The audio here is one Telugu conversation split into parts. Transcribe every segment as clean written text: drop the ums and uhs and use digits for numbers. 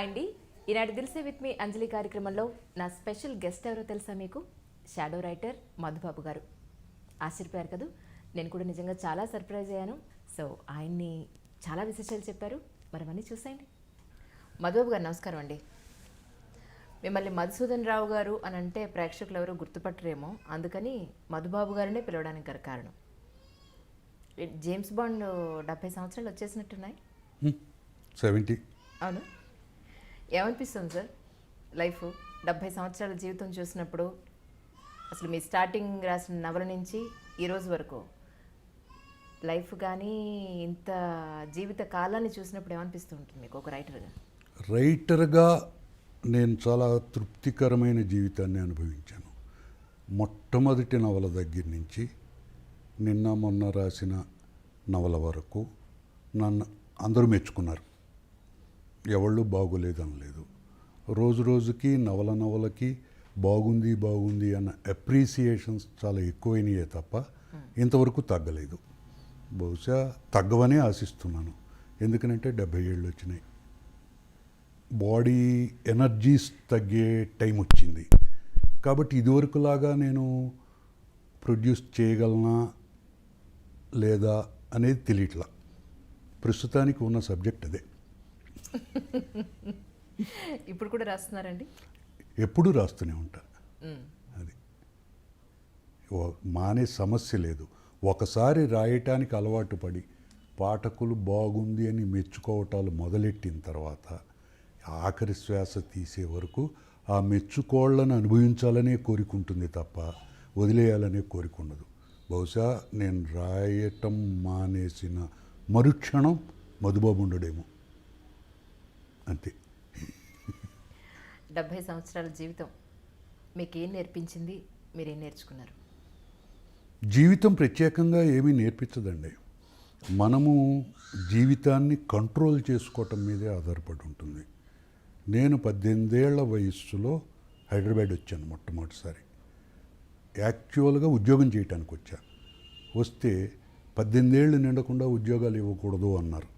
అండి. ఈనాటి దిల్సే విత్ మీ అంజలి కార్యక్రమంలో నా స్పెషల్ గెస్ట్ ఎవరో తెలుసా మీకు? షాడో రైటర్ మధుబాబు గారు. ఆశ్చర్యపోయారు కదా? నేను కూడా నిజంగా చాలా సర్ప్రైజ్ అయ్యాను. సో ఆయన్ని చాలా విశేషాలు చెప్పారు, మరి అవన్నీ చూసేయండి. మధుబాబు గారు నమస్కారం అండి. మిమ్మల్ని మధుసూదన్ రావు గారు అని అంటే ప్రేక్షకులు ఎవరు గుర్తుపట్టరేమో, అందుకని మధుబాబు గారినే పిలవడానికి గల కారణం, జేమ్స్ బాండ్ 70 సంవత్సరాలు వచ్చేసినట్టున్నాయి. 70. అవును. ఏమనిపిస్తుంది సార్ లైఫ్ 70 సంవత్సరాల జీవితం చూసినప్పుడు? అసలు మీ స్టార్టింగ్ రాసిన నవల నుంచి ఈరోజు వరకు లైఫ్ కానీ ఇంత జీవిత కాలాన్ని చూసినప్పుడు ఏమనిపిస్తూ ఉంటుంది మీకు ఒక రైటర్గా? నేను చాలా తృప్తికరమైన జీవితాన్ని అనుభవించాను. మొట్టమొదటి నవల దగ్గర నుంచి నిన్న మొన్న రాసిన నవల వరకు నన్ను అందరూ మెచ్చుకున్నారు. ఎవళ్ళు బాగోలేదనలేదు. రోజు రోజుకి నవలకి బాగుంది అన్న అప్రిసియేషన్స్ చాలా ఎక్కువైనాయే తప్ప ఇంతవరకు తగ్గలేదు. బహుశా తగ్గవనే ఆశిస్తున్నాను. ఎందుకనంటే 70 ఏళ్ళు వచ్చినాయి. బాడీ ఎనర్జీస్ తగ్గే టైం వచ్చింది. కాబట్టి ఇదివరకులాగా నేను ప్రొడ్యూస్ చేయగలనా లేదా అనేది తెలియట్లా. ప్రస్తుతానికి ఉన్న సబ్జెక్ట్ అదే. ఇప్పుడు కూడా రాస్తున్నారండి? ఎప్పుడూ రాస్తూనే ఉంటాను. అది మానే సమస్య లేదు. ఒకసారి రాయటానికి అలవాటు పడి పాఠకులు బాగుంది అని మెచ్చుకోవటాలు మొదలెట్టిన తర్వాత ఆఖరి శ్వాస తీసే వరకు ఆ మెచ్చుకోళ్ళను అనుభవించాలనే కోరికుంటుంది తప్ప వదిలేయాలనే కోరిక ఉండదు. బహుశా నేను రాయటం మానేసిన మరుక్షణం మధుబాబు ఉండడేమో, అంతే. 70 సంవత్సరాల జీవితం మీకేం నేర్పించింది? మీరేం నేర్చుకున్నారు? జీవితం ప్రత్యేకంగా ఏమీ నేర్పించదండి. మనము జీవితాన్ని కంట్రోల్ చేసుకోవటం మీదే ఆధారపడి ఉంటుంది. నేను 18 ఏళ్ల వయస్సులో హైదరాబాద్ వచ్చాను మొట్టమొదటిసారి. యాక్చువల్గా ఉద్యోగం చేయటానికి వచ్చా. వస్తే 18 ఏళ్ళు నిండకుండా ఉద్యోగాలు ఇవ్వకూడదు అన్నారు.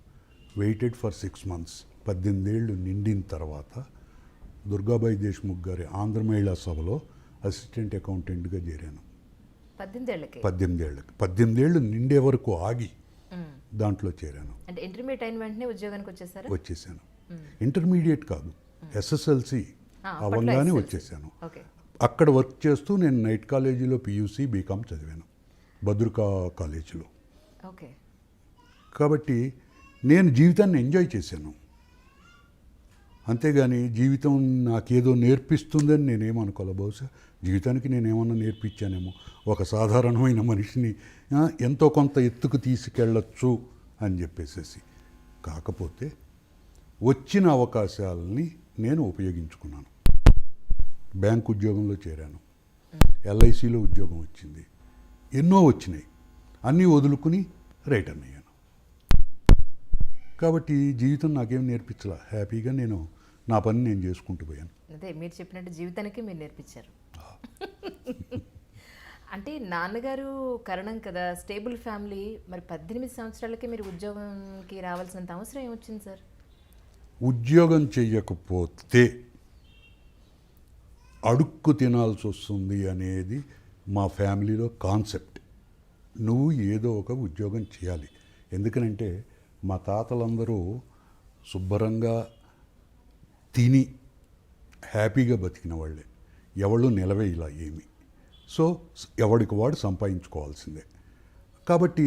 Waited for 6 months. 18 ఏళ్ళు నిండిన తర్వాత దుర్గాబాయి దేశ్ముఖ్ గారి ఆంధ్ర మహిళా సభలో అసిస్టెంట్ అకౌంటెంట్గా చేరాను. 18 ఏళ్ళకి 18 ఏళ్ళు నిండే వరకు ఆగి దాంట్లో చేరాను. అంటే ఇంటర్మీడియట్ అయిన వెంటనే ఉద్యోగానికి వచ్చేసాను. ఇంటర్మీడియట్ కాదు, SSLC అవ్వగానే వచ్చేసాను. అక్కడ వర్క్ చేస్తూ నేను నైట్ కాలేజీలో PUC BCom చదివాను, భద్రకా కాలేజీలో. కాబట్టి నేను జీవితాన్ని ఎంజాయ్ చేశాను. అంతేగాని జీవితం నాకేదో నేర్పిస్తుందని నేనేమనుకోలే. బహుశా జీవితానికి నేనేమన్నా నేర్పించానేమో. ఒక సాధారణమైన మనిషిని ఎంతో కొంత ఎత్తుకు తీసుకెళ్ళచ్చు అని చెప్పేసేసి. కాకపోతే వచ్చిన అవకాశాలని నేను ఉపయోగించుకున్నాను. బ్యాంక్ ఉద్యోగంలో చేరాను, LICలో ఉద్యోగం వచ్చింది, ఎన్నో వచ్చినాయి. అన్నీ వదులుకుని రైటర్ని అయ్యాను. కాబట్టి జీవితం నాకేం నేర్పించలా. హ్యాపీగా నేను నా పని నేను చేసుకుంటూ పోయాను. అదే మీరు చెప్పినట్టు జీవితానికి మీరు నేర్పించారు. అంటే నాన్నగారు కరణం కదా, స్టేబుల్ ఫ్యామిలీ. మరి 18 సంవత్సరాలకే మీరు ఉద్యోగంకి రావాల్సినంత అవసరం ఏమొచ్చింది సార్? ఉద్యోగం చెయ్యకపోతే అడుక్కు తినాల్సి వస్తుంది అనేది మా ఫ్యామిలీలో కాన్సెప్ట్. నువ్వు ఏదో ఒక ఉద్యోగం చేయాలి. ఎందుకనంటే మా తాతలందరూ శుభ్రంగా తిని హ్యాపీగా బతికిన వాళ్ళే. ఎవళ్ళు నిలవేయాల ఏమి. సో ఎవడికి వాడు సంపాదించుకోవాల్సిందే. కాబట్టి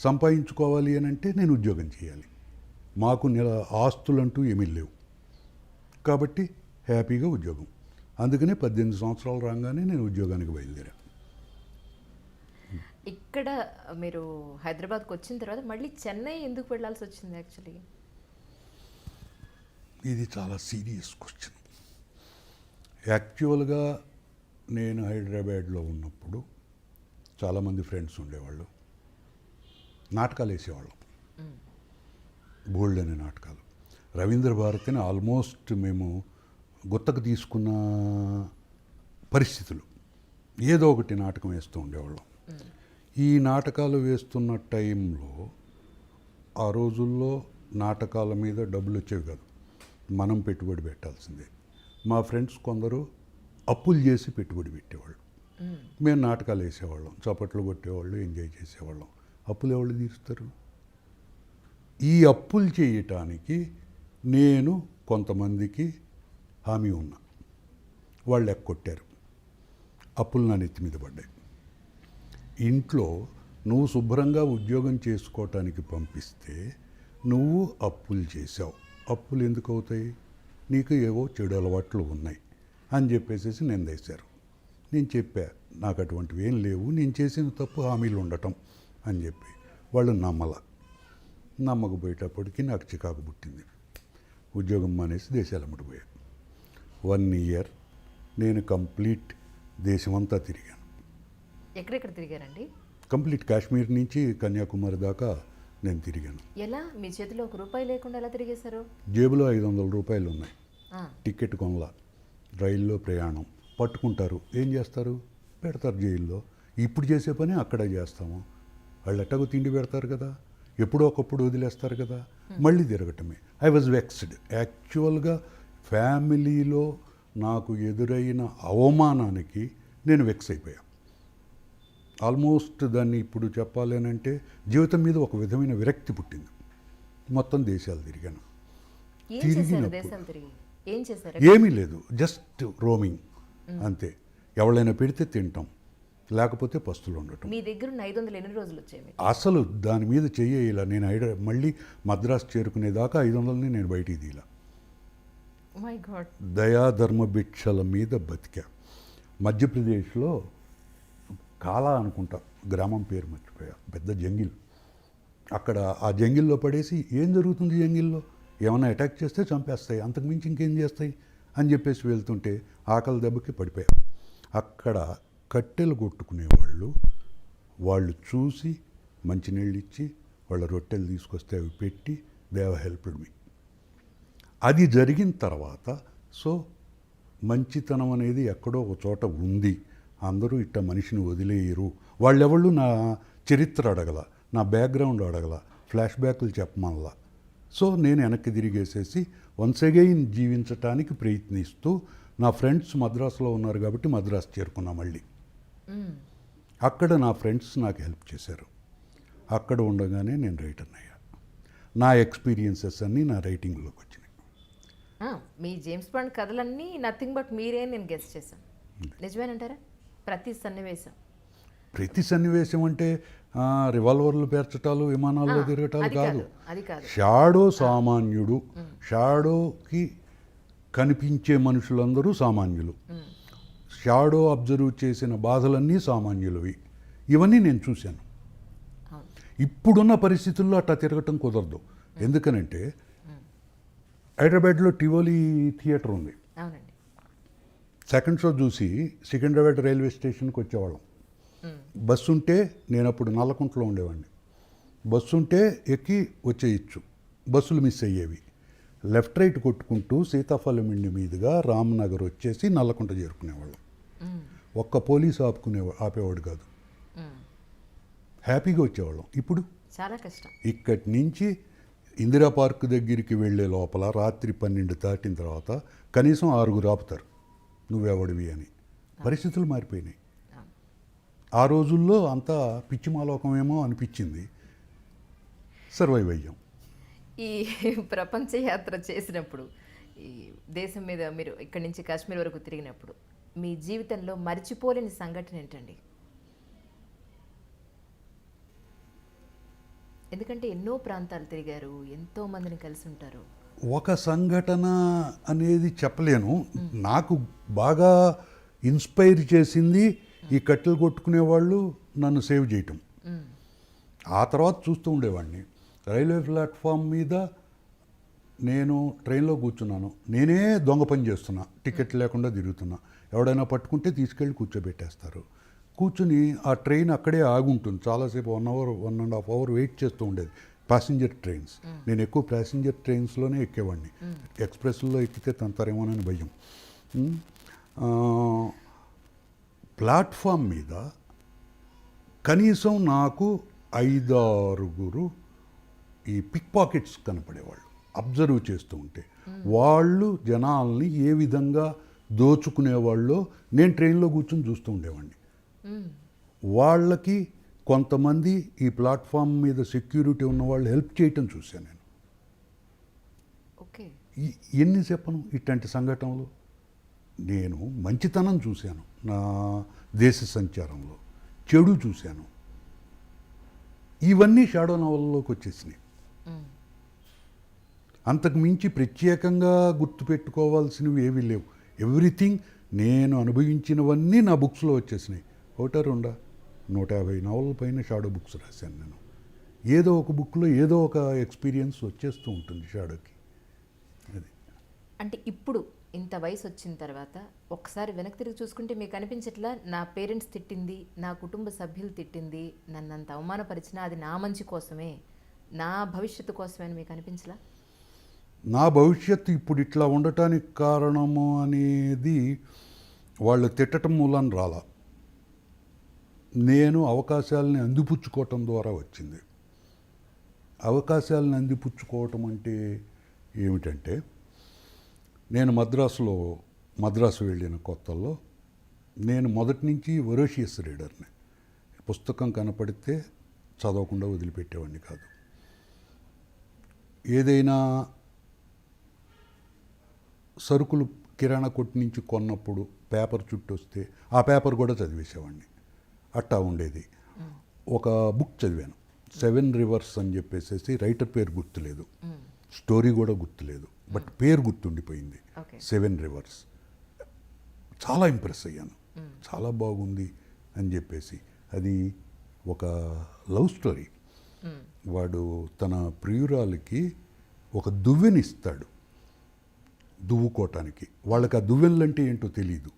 సంపాదించుకోవాలి అని అంటే నేను ఉద్యోగం చేయాలి. మాకు ఆస్తులంటూ ఏమీ లేవు. కాబట్టి హ్యాపీగా ఉద్యోగం. అందుకనే 18 సంవత్సరాలు రాగానే నేను ఉద్యోగానికి బయలుదేరాను. ఇక్కడ మీరు హైదరాబాద్కి వచ్చిన తర్వాత మళ్ళీ చెన్నై ఎందుకు వెళ్ళాల్సి వచ్చింది? యాక్చువల్లీ ఇది చాలా సీరియస్ క్వశ్చన్. యాక్చువల్గా నేను హైదరాబాద్లో ఉన్నప్పుడు చాలామంది ఫ్రెండ్స్ ఉండేవాళ్ళు. నాటకాలు వేసేవాళ్ళం, బోల్డ్ అనే నాటకాలు. రవీంద్ర భారతిని ఆల్మోస్ట్ మేము గుత్తకు తీసుకున్న పరిస్థితులు. ఏదో ఒకటి నాటకం వేస్తూ ఉండేవాళ్ళం. ఈ నాటకాలు వేస్తున్న టైంలో ఆ రోజుల్లో నాటకాల మీద డబ్బులు వచ్చేవి కాదు. మనం పెట్టుబడి పెట్టాల్సిందే. మా ఫ్రెండ్స్ కొందరు అప్పులు చేసి పెట్టుబడి పెట్టేవాళ్ళు. మేము నాటకాలు వేసేవాళ్ళం, చప్పట్లు కొట్టేవాళ్ళు, ఎంజాయ్ చేసేవాళ్ళం. అప్పులు ఎవరు తీరుస్తారు? ఈ అప్పులు చేయటానికి నేను కొంతమందికి హామీ ఉన్నా. వాళ్ళు ఎక్కొట్టారు, అప్పులు నా నెత్తి మీద పడ్డాయి. ఇంట్లో నువ్వు శుభ్రంగా ఉద్యోగం చేసుకోవటానికి పంపిస్తే నువ్వు అప్పులు చేసావు. అప్పులు ఎందుకు అవుతాయి? నీకు ఏవో చెడు అలవాట్లు ఉన్నాయి అని చెప్పేసి నిందేశారు. నేను చెప్పా, నాకు అటువంటివి ఏం లేవు, నేను చేసిన తప్పు హామీలు ఉండటం అని చెప్పి. వాళ్ళు నమ్మకపోయేటప్పటికి నాకు చికాకు పుట్టింది. ఉద్యోగం మానేసి దేశాలు అమ్ముడిపోయా. 1 year నేను కంప్లీట్ దేశమంతా తిరిగాను. ఎక్కడెక్కడ తిరిగారండి? కంప్లీట్ కాశ్మీర్ నుంచి కన్యాకుమారి దాకా నేను తిరిగాను. ఎలా? మీ చేతిలో ₹1 లేకుండా ఎలా తిరిగేశారు? జేబులో ₹500 ఉన్నాయి. ఆ, టికెట్ కొనలా. రైల్లో ప్రయాణం పట్టుకుంటారు, ఏం చేస్తారు? పెడతారు జైల్లో. ఇప్పుడు చేసే పని అక్కడ చేస్తాము. వాళ్ళు ఎట్టగో తిండి పెడతారు కదా, ఎప్పుడో ఒకప్పుడు వదిలేస్తారు కదా, మళ్ళీ తిరగటమే. I was vexed. యాక్చువల్గా ఫ్యామిలీలో నాకు ఎదురైన అవమానానికి నేను వెక్స్ అయిపోయా. ఆల్మోస్ట్ దాన్ని ఇప్పుడు చెప్పాలి అని అంటే జీవితం మీద ఒక విధమైన విరక్తి పుట్టింది. మొత్తం దేశాలు తిరిగాను. ఏం చేశారు? తిరిగినప్పుడు దేశాలు తిరిగి ఏం చేశారు? ఏమీ లేదు, జస్ట్ రోమింగ్ అంతే. ఎవరైనా పెడితే తింటాం, లేకపోతే పస్తులు ఉండటం. మీ దగ్గర ఉన్న 500 ఎన్ని రోజులు వచ్చాయి మీకు? అసలు దాని మీద చెయ్యేలా. నేను మళ్ళీ మద్రాసు చేరుకునేదాకా 500ని నేను బయటికి తీలా. My God. దయాధర్మ భిక్షల మీద బతికా. మధ్యప్రదేశ్లో కాలా అనుకుంటా, గ్రామం పేరు మర్చిపోయా, పెద్ద జంగిల్. అక్కడ ఆ జంగిల్లో పడేసి ఏం జరుగుతుంది జంగిల్లో? ఏమైనా అటాక్ చేస్తే చంపేస్తాయి, అంతకుమించి ఇంకేం చేస్తాయి అని చెప్పేసి వెళ్తుంటే ఆకలి దెబ్బకి పడిపోయా. అక్కడ కట్టెలు కొట్టుకునేవాళ్ళు, వాళ్ళు చూసి మంచినీళ్ళు ఇచ్చి వాళ్ళ రొట్టెలు తీసుకొస్తే అవి పెట్టి దే హావ్ హెల్ప్డ్ మీ. అది జరిగిన తర్వాత సో మంచితనం అనేది ఎక్కడో ఒక చోట ఉంది. అందరూ ఇట్ట మనిషిని వదిలేయరు. వాళ్ళెవళ్ళు నా చరిత్ర అడగల, నా బ్యాక్గ్రౌండ్ అడగల, ఫ్లాష్ బ్యాక్లు చెప్పమల్లా. సో నేను వెనక్కి తిరిగేసేసి వన్స్ అగైన్ జీవించటానికి ప్రయత్నిస్తూ, నా ఫ్రెండ్స్ మద్రాసులో ఉన్నారు కాబట్టి మద్రాసు చేరుకున్నా మళ్ళీ. అక్కడ నా ఫ్రెండ్స్ నాకు హెల్ప్ చేశారు. అక్కడ ఉండగానే నేను రైటర్ అయ్యా. నా ఎక్స్పీరియన్సెస్ అన్నీ నా రైటింగ్లోకి వచ్చినాయి. మీ జేమ్స్ బాండ్ కథలన్నీ నథింగ్ బట్ మీరే నేను గెస్ చేశాను. నిజమేనంటారా? ప్రతి సన్నివేశం అంటే రివాల్వర్లు పేర్చటాలు, విమానాల్లో తిరగటాలు కాదు. అది కాదు. షాడో సామాన్యుడు. షాడోకి కనిపించే మనుషులందరూ సామాన్యులు. షాడో అబ్జర్వ్ చేసిన బాధలన్నీ సామాన్యులవి. ఇవన్నీ నేను చూశాను. ఇప్పుడున్న పరిస్థితుల్లో అట్లా తిరగటం కుదరదు. ఎందుకనంటే హైదరాబాద్లో టివోలీ థియేటర్ ఉంది. అవునండి. సెకండ్ షో చూసి సికింద్రాబాద్ రైల్వే స్టేషన్కి వచ్చేవాళ్ళం. బస్సు ఉంటే, నేను అప్పుడు నల్లకుంటలో ఉండేవాడిని, బస్సు ఉంటే ఎక్కి వచ్చేయచ్చు. బస్సులు మిస్ అయ్యేవి. లెఫ్ట్ రైట్ కొట్టుకుంటూ సీతాఫలమిండి మీదుగా రామ్నగర్ వచ్చేసి నల్లకుంట చేరుకునేవాళ్ళం. ఒక్క పోలీసు ఆపేవాడు కాదు. హ్యాపీగా వచ్చేవాళ్ళం. ఇప్పుడు చాలా కష్టం. ఇక్కడి నుంచి ఇందిరా పార్క్ దగ్గరికి వెళ్ళే లోపల రాత్రి 12 దాటిన తర్వాత కనీసం 6 ఆపుతారు, నువ్వెవడివి అని. పరిస్థితులు మారిపోయినాయి. ఆ రోజుల్లో అంతా పిచ్చిమాలోకమేమో అనిపించింది. సర్వైవ్ అయ్యాం. ఈ ప్రపంచ యాత్ర చేసినప్పుడు, ఈ దేశం మీద మీరు ఇక్కడి నుంచి కాశ్మీర్ వరకు తిరిగినప్పుడు మీ జీవితంలో మర్చిపోలేని సంఘటన ఏంటండి? ఎందుకంటే ఎన్నో ప్రాంతాలు తిరిగారు, ఎంతో మందిని కలిసి ఉంటారు. ఒక సంఘటన అనేది చెప్పలేను. నాకు బాగా ఇన్స్పైర్ చేసింది ఈ కట్టెలు కొట్టుకునే వాళ్ళు నన్ను సేవ్ చేయటం. ఆ తర్వాత చూస్తూ ఉండేవాడిని. రైల్వే ప్లాట్ఫామ్ మీద నేను ట్రైన్లో కూర్చున్నాను, నేనే దొంగ పని చేస్తున్నా, టికెట్ లేకుండా తిరుగుతున్నా. ఎవడైనా పట్టుకుంటే తీసుకెళ్ళి కూర్చోబెట్టేస్తారు. కూర్చుని ఆ ట్రైన్ అక్కడే ఆగుంటుంది చాలాసేపు, 1 hour 1.5 hour వెయిట్ చేస్తూ ఉండేది. ప్యాసింజర్ ట్రైన్స్, నేను ఎక్కువ ప్యాసింజర్ ట్రైన్స్లోనే ఎక్కేవాడిని. ఎక్స్ప్రెస్లో ఎక్కితే తంతారేమోనని భయం. ప్లాట్ఫామ్ మీద కనీసం నాకు 5-6 ఈ పిక్ పాకెట్స్ కనపడేవాళ్ళు. అబ్జర్వ్ చేస్తూ ఉంటే వాళ్ళు జనాల్ని ఏ విధంగా దోచుకునేవాళ్ళో నేను ట్రైన్లో కూర్చొని చూస్తూ ఉండేవాడిని. వాళ్ళకి కొంతమంది ఈ ప్లాట్ఫామ్ మీద సెక్యూరిటీ ఉన్న వాళ్ళు హెల్ప్ చేయటం చూశాను నేను. ఓకే. ఎన్ని చెప్పను ఇట్లాంటి సంఘటనలు. నేను మంచితనం చూశాను నా దేశ సంచారంలో, చెడు చూశాను. ఇవన్నీ షాడో నవలలోకి వచ్చేసినాయి. అంతకు మించి ప్రత్యేకంగా గుర్తుపెట్టుకోవాల్సినవి ఏవీ లేవు. ఎవ్రీథింగ్ నేను అనుభవించినవన్నీ నా బుక్స్లో వచ్చేసినాయి. ఒకటా రెండా 150 నవలల పైన షాడో బుక్స్ రాశాను నేను. ఏదో ఒక బుక్లో ఏదో ఒక ఎక్స్పీరియన్స్ వచ్చేస్తూ ఉంటుంది షాడోకి. అది అంటే ఇప్పుడు ఇంత వయసు వచ్చిన తర్వాత ఒకసారి వెనక్కి తిరిగి చూసుకుంటే మీకు అనిపించట్లా నా పేరెంట్స్ తిట్టింది, నా కుటుంబ సభ్యులు తిట్టింది, నన్ను అంత అవమానపరిచినా అది నా మంచి కోసమే, నా భవిష్యత్తు కోసమే అని మీకు అనిపించలా? నా భవిష్యత్తు ఇప్పుడు ఇట్లా ఉండటానికి కారణము అనేది వాళ్ళు తిట్టడం మూలాన రాలా, నేను అవకాశాలని అందిపుచ్చుకోవటం ద్వారా వచ్చింది. అవకాశాలను అందిపుచ్చుకోవటం అంటే ఏమిటంటే, నేను మద్రాసు వెళ్ళిన కొత్తల్లో నేను మొదటి నుంచి వొరాషియస్ రీడర్ని. పుస్తకం కనపడితే చదవకుండా వదిలిపెట్టేవాడిని కాదు. ఏదైనా సరుకులు కిరాణా కొట్టు నుంచి కొన్నప్పుడు పేపర్ చుట్టూ వస్తే ఆ పేపర్ కూడా చదివేసేవాడిని. అట్టా ఉండేది. ఒక బుక్ చదివాను, 7 రివర్స్ అని చెప్పేసి. రైటర్ పేరు గుర్తులేదు, స్టోరీ కూడా గుర్తులేదు, బట్ పేరు గుర్తుండిపోయింది. 7 రివర్స్. చాలా ఇంప్రెస్ అయ్యాను, చాలా బాగుంది అని చెప్పేసి. అది ఒక లవ్ స్టోరీ. వాడు తన ప్రియురాలకి ఒక దువ్వెనిస్తాడు దువ్వుకోవటానికి. వాళ్ళకి ఆ దువ్వెనలంటే ఏంటో తెలియదు.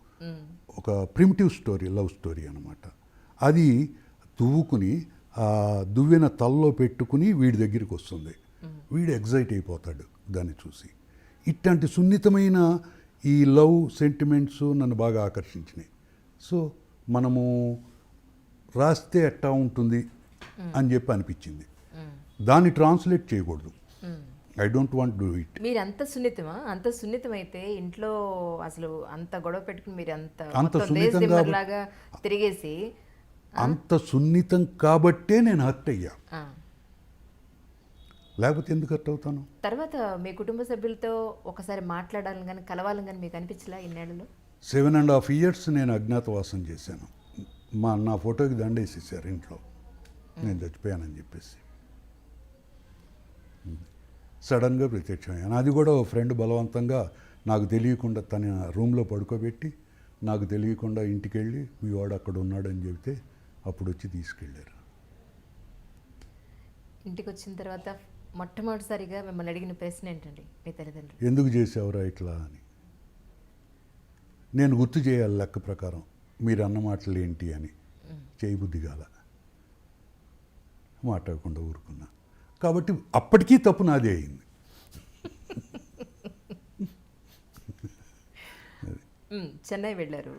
ఒక ప్రిమిటివ్ స్టోరీ, లవ్ స్టోరీ అనమాట. అది దువ్వుకుని ఆ దువ్వెన తలలో పెట్టుకుని వీడి దగ్గరికి వస్తుంది. వీడు ఎగ్జైట్ అయిపోతాడు దాన్ని చూసి. ఇట్లాంటి సున్నితమైన ఈ లవ్ సెంటిమెంట్స్ నన్ను బాగా ఆకర్షించినాయి. సో మనము రాస్తే ఎట్టా ఉంటుంది అని చెప్పి అనిపించింది. దాన్ని ట్రాన్స్లేట్ చేయకూడదు. I don't want do it. మీరు అంత సున్నితమా? అంత సున్నితమైతే ఇంట్లో అసలు అంత గొడవ పెట్టుకుని మీరు అంత సున్నితంగా లాగా తిరిగేసి అంత సున్నితం కాబట్టే నేను హర్ట్ అయ్యా. లేకపోతే ఎందుకు హర్ట్ అవుతాను? తర్వాత మీ కుటుంబ సభ్యులతో ఒకసారి మాట్లాడాలని కానీ కలవాలని కానీ మీకు అనిపించలా ఇన్నేళ్లలో? 7.5 years నేను అజ్ఞాతవాసం చేశాను. నా ఫోటోకి దండేసేసారు ఇంట్లో నేను చచ్చిపోయానని చెప్పేసి. సడన్గా ప్రత్యక్షమయ్యాను. అది కూడా ఓ ఫ్రెండ్ బలవంతంగా నాకు తెలియకుండా తన రూమ్లో పడుకోబెట్టి నాకు తెలియకుండా ఇంటికి వెళ్ళి మీ వాడు అక్కడ ఉన్నాడని చెబితే అప్పుడు వచ్చి తీసుకెళ్ళారు. ఇంటికి వచ్చిన తర్వాత మొట్టమొదటిసారిగా మిమ్మల్ని అడిగిన ప్రశ్న ఏంటండి మీ తల్లిదండ్రులు? ఎందుకు చేసావురా ఇట్లా అని. నేను గుర్తు చేయాలి లెక్క ప్రకారం మీరు అన్న మాటలు ఏంటి అని. చేయబుద్ధి కాల, మాట్లాడకుండా ఊరుకున్నా. కాబట్టి అప్పటికీ తప్పు నాదే అయింది. చెన్నై వెళ్ళారు.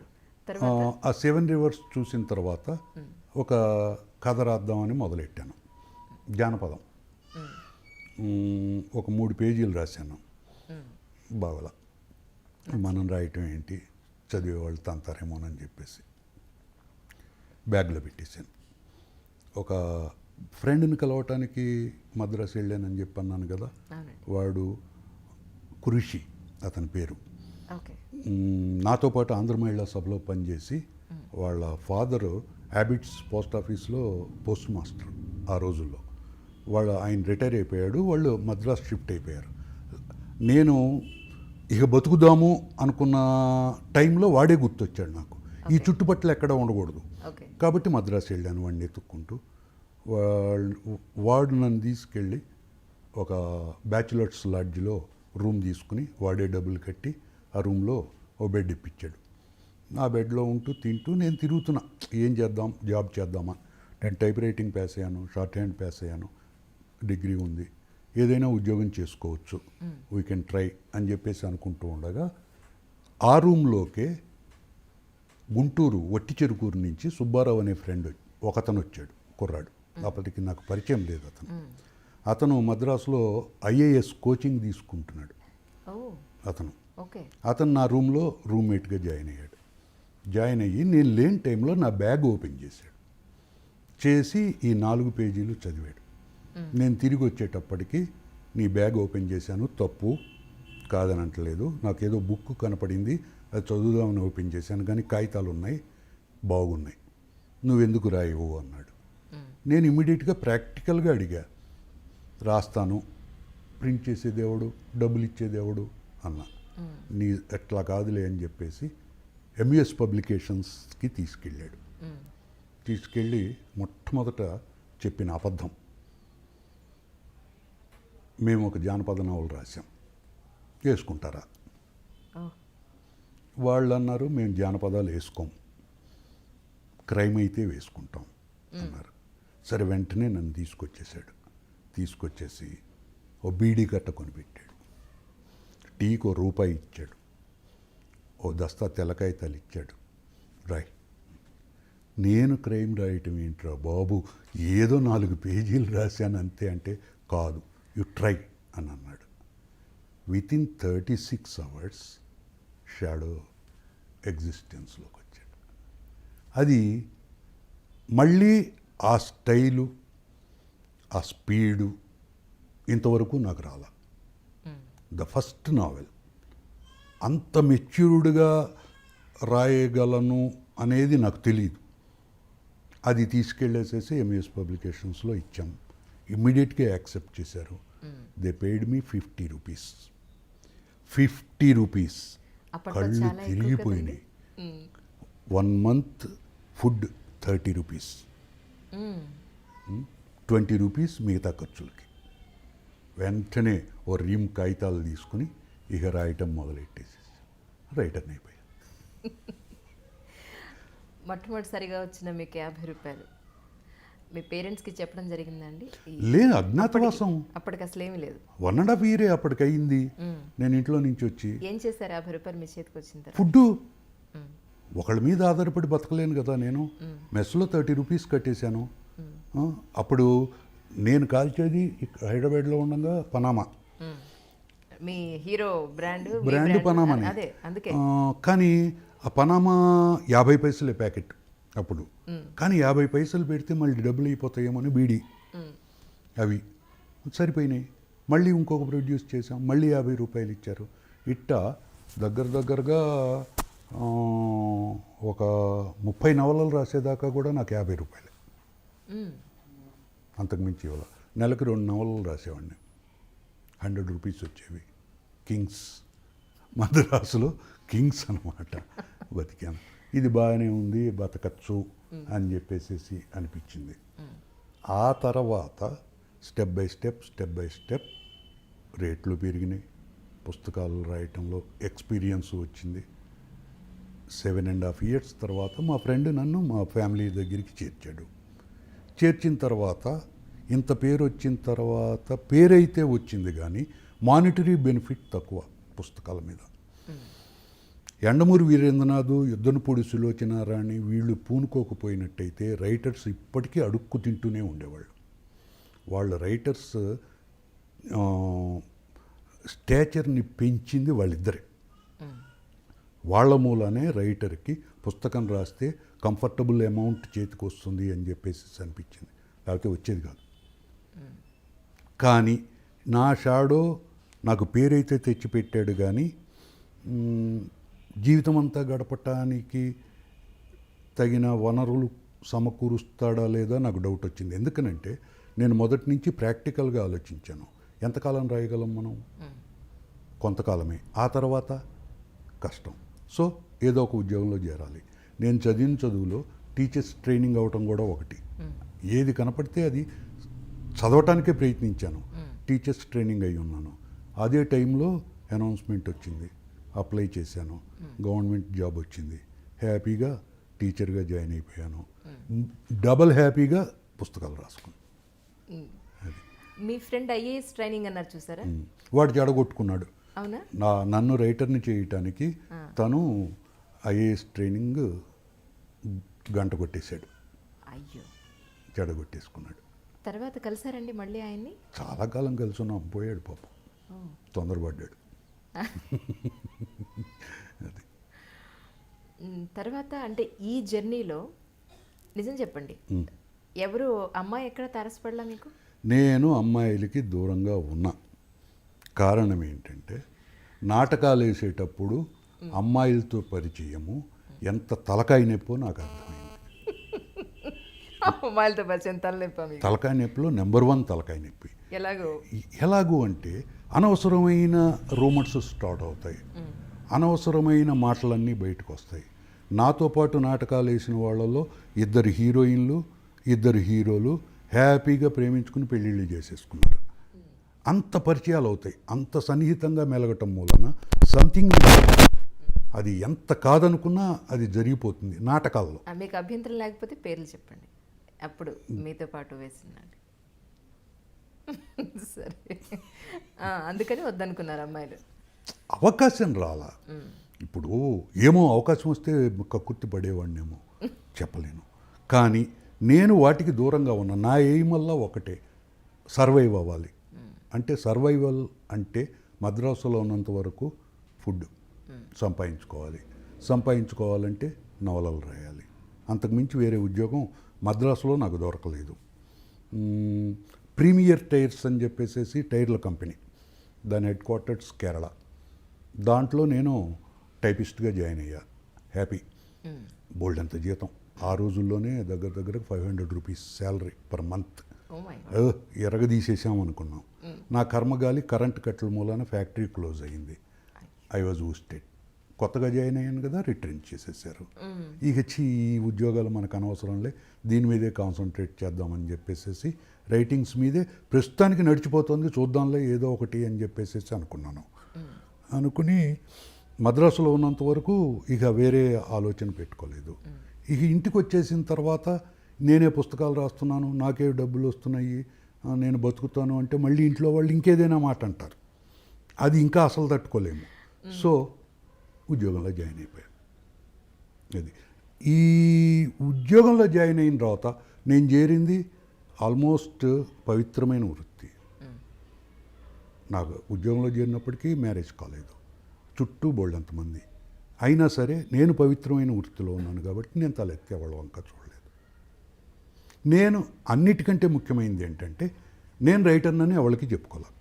ఆ 7 రివర్స్ చూసిన తర్వాత ఒక కథ రాద్దామని మొదలెట్టాను. జానపదం ఒక 3 పేజీలు రాశాను. బావలా మనం రాయటం ఏంటి, చదివేవాళ్ళు తంతారేమోనని చెప్పేసి బ్యాగ్లో పెట్టేశాను. ఒక ఫ్రెండ్ని కలవటానికి మద్రాసు వెళ్ళానని చెప్పి అన్నాను కదా, వాడు కురిషి అతని పేరు. నాతో పాటు ఆంధ్ర మహిళా సభలో పనిచేసి వాళ్ళ ఫాదరు హ్యాబిట్స్ పోస్ట్ ఆఫీస్లో పోస్ట్ మాస్టర్ ఆ రోజుల్లో. ఆయన రిటైర్ అయిపోయాడు, వాళ్ళు మద్రాసు షిఫ్ట్ అయిపోయారు. నేను ఇక బతుకుదాము అనుకున్న టైంలో వాడే గుర్తొచ్చాడు నాకు. ఈ చుట్టుపక్కల ఎక్కడ ఉండకూడదు కాబట్టి మద్రాసు వెళ్ళాను వాడిని ఎత్తుక్కుంటూ. వాడు నన్ను తీసుకెళ్ళి ఒక బ్యాచులర్స్ లాడ్జ్లో రూమ్ తీసుకుని వాడే డబ్బులు కట్టి ఆ రూమ్లో ఓ బెడ్ ఇప్పించాడు. ఆ బెడ్లో ఉంటూ తింటూ నేను తిరుగుతున్నా, ఏం చేద్దాం, జాబ్ చేద్దామా. నేను టైప్ రైటింగ్ పాస్ అయ్యాను, షార్ట్ హ్యాండ్ పాస్ అయ్యాను, డిగ్రీ ఉంది, ఏదైనా ఉద్యోగం చేసుకోవచ్చు, వీ కెన్ ట్రై అని చెప్పేసి అనుకుంటూ ఉండగా ఆ రూమ్లోకే గుంటూరు వట్టి చెరుకూరు నుంచి సుబ్బారావు అనే ఫ్రెండ్ ఒకతను వచ్చాడు, కుర్రాడు. అప్పటికి నాకు పరిచయం లేదు అతను. అతను మద్రాసులో ఐఏఎస్ కోచింగ్ తీసుకుంటున్నాడు. ఓ అతను ఓకే. అతను నా రూమ్లో రూమ్మేట్గా జాయిన్ అయ్యాడు. జాయిన్ అయ్యి నేను లేని టైంలో నా బ్యాగ్ ఓపెన్ చేశాడు. చేసి ఈ 4 పేజీలు చదివాడు. నేను తిరిగి వచ్చేటప్పటికి నీ బ్యాగ్ ఓపెన్ చేశాను, తప్పు కాదని అంటలేదు, నాకేదో బుక్ కనపడింది, అది చదువుదామని ఓపెన్ చేశాను, కానీ కాగితాలు ఉన్నాయి, బాగున్నాయి, నువ్వెందుకు రాయవు అన్నాడు. నేను ఇమ్మీడియట్గా ప్రాక్టికల్గా అడిగా, రాస్తాను, ప్రింట్ చేసేదేవుడు, డబ్బులు ఇచ్చేదేవుడు అన్నా. నీ ఎట్లా కాదులే అని చెప్పేసి ఎంయూఎస్ పబ్లికేషన్స్కి తీసుకెళ్ళాడు. తీసుకెళ్ళి మొట్టమొదట చెప్పిన అబద్ధం, మేము ఒక జానపద నవల రాసాం, వేసుకుంటారా? వాళ్ళు అన్నారు, మేము జానపదాలు వేసుకోం, క్రైమ్ అయితే వేసుకుంటాం అన్నారు. సరే, వెంటనే నన్ను తీసుకొచ్చేసి ఓ బీడీ కట్ట కొనిపెట్టాడు, టీకి ₹1 ఇచ్చాడు, ఓ దస్తా తెల్లకాగితాలు ఇచ్చాడు, రాయ్. నేను క్రైమ్ రాయటం ఏంట్రా బాబు, ఏదో 4 పేజీలు రాశాను అంతే అంటే, కాదు, యు ట్రై అని అన్నాడు. వితిన్ 36 hours షాడో ఎగ్జిస్టెన్స్లోకి వచ్చాడు. అది మళ్ళీ ఆ స్టైలు, ఆ స్పీడు ఇంతవరకు నాకు రాలా. ద ఫస్ట్ నావెల్ అంత మెచ్యూర్డ్గా రాయగలను అనేది నాకు తెలియదు. అది తీసుకెళ్ళేసేసి ఎంఎస్ పబ్లికేషన్స్లో ఇచ్చాం. ఇమ్మీడియట్గా యాక్సెప్ట్ చేశారు. దే పెయిడ్ మీ ₹50. ₹50 కళ్ళు తిరిగిపోయినాయి. 1 month ఫుడ్ ₹30, ₹20 మిగతా ఖర్చులకి. వెంటనే ఓ రీమ్ కాగితాలు తీసుకుని ఇక రాయటం మొదలెట్టేసి రైటర్ని అయిపోయా. మొట్టమొదటిసారిగా వచ్చిన మీకు ₹50 మీ పేరెంట్స్కి చెప్పడం జరిగిందండి? లేదు, అజ్ఞాతవాసం. అప్పటికి అసలు ఏమీ లేదు. 1.5 year అప్పటికి అయింది. నేను ఇంట్లో నుంచి వచ్చి ఏం చేశారు ₹50 మీ చేతికి వచ్చిన తర్వాత? ఫుడ్డు, ఒకళ్ళ మీద ఆధారపడి బతకలేను కదా నేను. మెస్లో ₹30 కట్టేశాను. అప్పుడు నేను కాల్చేది హైదరాబాద్లో ఉండగా పనామా, మీ హీరో బ్రాండ్ పనామానే. అదే అందుకే. కానీ ఆ పనామా 50 పైసలే ప్యాకెట్ అప్పుడు. కానీ 50 పైసలు పెడితే మళ్ళీ డబ్బులు అయిపోతాయేమో బీడీ, అవి సరిపోయినాయి. మళ్ళీ ఇంకొక ప్రొడ్యూస్ చేసాం, మళ్ళీ ₹50 ఇచ్చారు. ఇట్టా దగ్గరగా ఒక 30 నవలలు రాసేదాకా కూడా నాకు ₹50. అంతకుమించి ఇవ్వాలి. నెలకు 2 నవలలు రాసేవాడిని, ₹100 వచ్చేవి. కింగ్స్, మద్రాసులో కింగ్స్ అనమాట. బతికాను. ఇది బాగానే ఉంది, బతకచ్చు అని చెప్పేసి అనిపించింది. ఆ తర్వాత స్టెప్ బై స్టెప్ రేట్లు పెరిగినాయి. పుస్తకాలు రాయటంలో ఎక్స్పీరియన్స్ వచ్చింది. 7.5 years తర్వాత మా ఫ్రెండ్ నన్ను మా ఫ్యామిలీ దగ్గరికి చేర్చాడు. చేర్చిన తర్వాత ఇంత పేరు వచ్చిన తర్వాత, పేరైతే వచ్చింది కానీ మానిటరీ బెనిఫిట్ తక్కువ పుస్తకాల మీద. యండమూరి వీరేంద్రనాథ్, యుద్ధనపూడి సులోచనారాణి వీళ్ళు పూనుకోకపోయినట్టయితే రైటర్స్ ఇప్పటికీ అడుక్కు తింటూనే ఉండేవాళ్ళు. వాళ్ళ రైటర్స్ స్టాచర్ని పెంచింది వాళ్ళిద్దరే. వాళ్ళ మూలానే రైటర్కి పుస్తకం రాస్తే కంఫర్టబుల్ అమౌంట్ చేతికి వస్తుంది అని చెప్పేసి అనిపించింది, లేకపోతే వచ్చేది కాదు. కానీ నా షాడో నాకు పేరైతే తెచ్చిపెట్టాడు, కానీ జీవితం అంతా గడపటానికి తగిన వనరులు సమకూరుస్తాడా లేదా నాకు డౌట్ వచ్చింది. ఎందుకనంటే నేను మొదటి నుంచి ప్రాక్టికల్గా ఆలోచించాను. ఎంతకాలం రాయగలం మనం? కొంతకాలమే. ఆ తర్వాత కష్టం. సో ఏదో ఒక ఉద్యోగంలో చేరాలి. నేను చదివిన చదువులో టీచర్స్ ట్రైనింగ్ అవ్వటం కూడా ఒకటి. ఏది కనపడితే అది చదవటానికే ప్రయత్నించాను. టీచర్స్ ట్రైనింగ్ అయి ఉన్నాను. అదే టైంలో అనౌన్స్మెంట్ వచ్చింది, అప్లై చేశాను, గవర్నమెంట్ జాబ్ వచ్చింది. హ్యాపీగా టీచర్గా జాయిన్ అయిపోయాను. డబల్ హ్యాపీగా పుస్తకాలు రాసుకున్నాను. మీ ఫ్రెండ్ ఐఏఎస్ ట్రైనింగ్ అన్నారు చూసారా, వాడు జడగొట్టుకున్నాడు. అవునా? నన్ను రైటర్ని చేయటానికి తను ఐఏఎస్ ట్రైనింగ్ గంట కొట్టేశాడు. అయ్యో, జడగొట్టేసుకున్నాడు. తర్వాత కలిసారండి మళ్ళీ ఆయన్ని? చాలా కాలం కలిసి ఉన్నాం, పోయాడు పాపం, తొందరపడ్డాడు. అది తర్వాత అంటే ఈ జర్నీలో నిజం చెప్పండి, ఎవరు అమ్మాయి ఎక్కడ తారసపడలా మీకు? నేను అమ్మాయిలకి దూరంగా ఉన్నా. కారణం ఏంటంటే నాటకాలు వేసేటప్పుడు అమ్మాయిలతో పరిచయము ఎంత తలకాయ నొప్పో నాకు అర్థమైంది. అమ్మాయిలతో పరిచయం తలనొప్పి మీకు? తలకాయ నొప్పిలో నెంబర్ 1 తలకాయ నొప్పి. ఎలాగో అంటే అనవసరమైన రూమర్స్ స్టార్ట్ అవుతాయి, అనవసరమైన మాటలన్నీ బయటకు వస్తాయి. నాతో పాటు నాటకాలు వేసిన వాళ్ళలో 2 హీరోయిన్లు 2 హీరోలు హ్యాపీగా ప్రేమించుకుని పెళ్ళిళ్ళు చేసేసుకున్నారు. అంత పరిచయాలు అవుతాయి, అంత సన్నిహితంగా మెలగటం మూలన సంథింగ్ అది ఎంత కాదనుకున్నా అది జరిగిపోతుంది నాటకాల్లో. మీకు అభ్యంతరం లేకపోతే పేర్లు చెప్పండి, అప్పుడు మీతో పాటు వేసినాడు. సరే, అందుకని వద్దనుకున్నారు అమ్మాయిలు? అవకాశం రాలా. ఇప్పుడు ఏమో అవకాశం వస్తే కక్కుర్తి పడేవాడినేమో, చెప్పలేను. కానీ నేను వాటికి దూరంగా ఉన్నా. నా ఎయిమ్ వల్ల ఒకటే, సర్వైవ్ అవ్వాలి. అంటే సర్వైవల్ అంటే మద్రాసులో ఉన్నంత వరకు ఫుడ్ సంపాదించుకోవాలంటే నవలలు రాయాలి. అంతకుమించి వేరే ఉద్యోగం మద్రాసులో నాకు దొరకలేదు. ప్రీమియర్ టైర్స్ అని చెప్పేసి టైర్ల కంపెనీ, దాని హెడ్ క్వార్టర్స్ కేరళ. దాంట్లో నేను టైపిస్ట్గా జాయిన్ అయ్యా. హ్యాపీ, బోల్డ్ అంత జీతం. ఆ రోజుల్లోనే దగ్గర 500 రూపీస్ శాలరీ పర్ మంత్. ఎరగదీసేసాం అనుకున్నాం. నా కర్మగాలి కరెంట్ కట్టల మూలాన ఫ్యాక్టరీ క్లోజ్ అయ్యింది. I was ousted. కొత్తగా జాయిన్ అయ్యాను కదా, రిట్రెంచ్ చేసేసారు. ఇక ఈ ఉద్యోగాలు మనకు అనవసరంలే, దీని మీదే కాన్సన్ట్రేట్ చేద్దామని చెప్పేసి రైటింగ్స్ మీదే ప్రస్తుతానికి నడిచిపోతుంది, చూద్దాంలే ఏదో ఒకటి అని చెప్పేసి అనుకున్నాను. అనుకుని మద్రాసులో ఉన్నంత వరకు ఇక వేరే ఆలోచన పెట్టుకోలేదు. ఇక ఇంటికి వచ్చేసిన తర్వాత నేనే పుస్తకాలు రాస్తున్నాను, నాకే డబ్బులు వస్తున్నాయి, నేను బతుకుతాను అంటే మళ్ళీ ఇంట్లో వాళ్ళు ఇంకేదైనా మాట అంటారు. అది ఇంకా అసలు తట్టుకోలేము. సో ఉద్యోగంలో జాయిన్ అయిపోయాను. అది ఈ ఉద్యోగంలో జాయిన్ అయిన తర్వాత నేను చేరింది ఆల్మోస్ట్ పవిత్రమైన వృత్తి. నాకు ఉద్యోగంలో చేరినప్పటికీ మ్యారేజ్ కాలేదు, చుట్టూ బోల్డంతమంది. అయినా సరే నేను పవిత్రమైన వృత్తిలో ఉన్నాను కాబట్టి నేను తలెత్తి ఎవరి వంక చూడలేదు. నేను అన్నిటికంటే ముఖ్యమైనది ఏంటంటే నేను రైటర్నని ఎవరికి చెప్పుకోవాలి.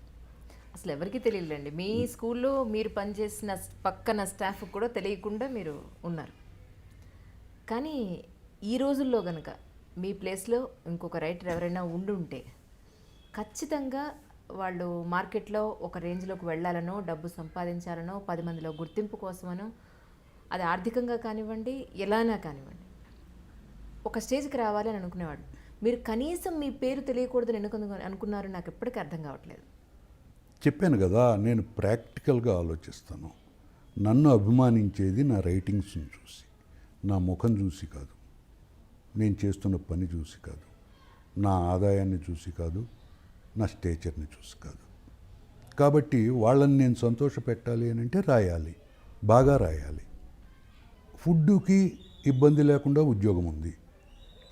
అసలు ఎవరికి తెలియలేండి. మీ స్కూల్లో మీరు పనిచేసిన పక్కన స్టాఫ్ కూడా తెలియకుండా మీరు ఉన్నారు. కానీ ఈ రోజుల్లో కనుక మీ ప్లేస్లో ఇంకొక రైటర్ ఎవరైనా ఉండుంటే ఖచ్చితంగా వాళ్ళు మార్కెట్లో ఒక రేంజ్లోకి వెళ్ళాలనో, డబ్బు సంపాదించాలనో, 10 మందిలో గుర్తింపు కోసమనో, అది ఆర్థికంగా కానివ్వండి, ఎలానా కానివ్వండి, ఒక స్టేజ్కి రావాలి అని అనుకునేవాడు. మీరు కనీసం మీ పేరు తెలియకూడదని ఎందుకు అనుకున్నారు? నాకు ఎప్పటికీ అర్థం కావట్లేదు. చెప్పాను కదా, నేను ప్రాక్టికల్గా ఆలోచిస్తాను. నన్ను అభిమానించేది నా రైటింగ్స్ని చూసి, నా ముఖం చూసి కాదు, నేను చేస్తున్న పని చూసి కాదు, నా ఆదాయాన్ని చూసి కాదు, నా స్టేచర్ని చూసి కాదు. కాబట్టి వాళ్ళని నేను సంతోషపెట్టాలి అని అంటే రాయాలి, బాగా రాయాలి. ఫుడ్డుకి ఇబ్బంది లేకుండా ఉద్యోగం ఉంది,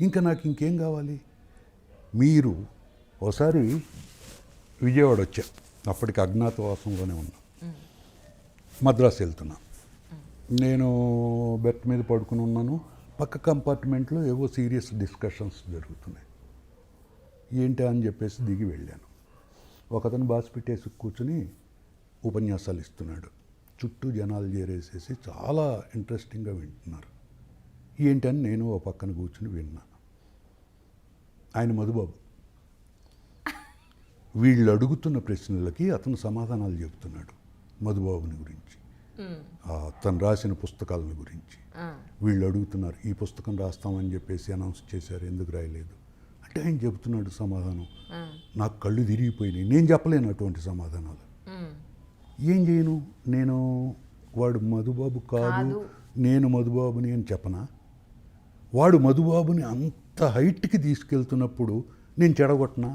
ఇంకా నాకు ఇంకేం కావాలి? మీరు ఒకసారి విజయవాడ వచ్చా, అప్పటికి అజ్ఞాతవాసంలోనే ఉన్నా, మద్రాసు వెళ్తున్నా. నేను బెర్త్ మీద పడుకుని ఉన్నాను, పక్క కంపార్ట్మెంట్లో ఏవో సీరియస్ డిస్కషన్స్ జరుగుతున్నాయి. ఏంటి అని చెప్పేసి దిగి వెళ్ళాను. ఒకతను బాస్ పెట్టేసి కూర్చుని ఉపన్యాసాలు ఇస్తున్నాడు, చుట్టూ జనాలు చేరేసేసి చాలా ఇంట్రెస్టింగ్గా వింటున్నారు. ఏంటని నేను ఓ పక్కన కూర్చుని విన్నా. ఆయన మధుబాబు. వీళ్ళు అడుగుతున్న ప్రశ్నలకి అతను సమాధానాలు చెబుతున్నాడు మధుబాబుని గురించి, తను రాసిన పుస్తకాలను గురించి. వీళ్ళు అడుగుతున్నారు, ఈ పుస్తకం రాస్తామని చెప్పేసి అనౌన్స్ చేశారు, ఎందుకు రాయలేదు అంటే ఆయన చెబుతున్నాడు సమాధానం. నాకు కళ్ళు తిరిగిపోయినాయి, నేను చెప్పలేను అటువంటి సమాధానాలు. ఏం చేయను నేను? వాడు మధుబాబు కాదు, నేను మధుబాబుని అని చెప్పనా? వాడు మధుబాబుని అంత హైట్కి తీసుకెళ్తున్నప్పుడు నేను చెడగొట్టనా?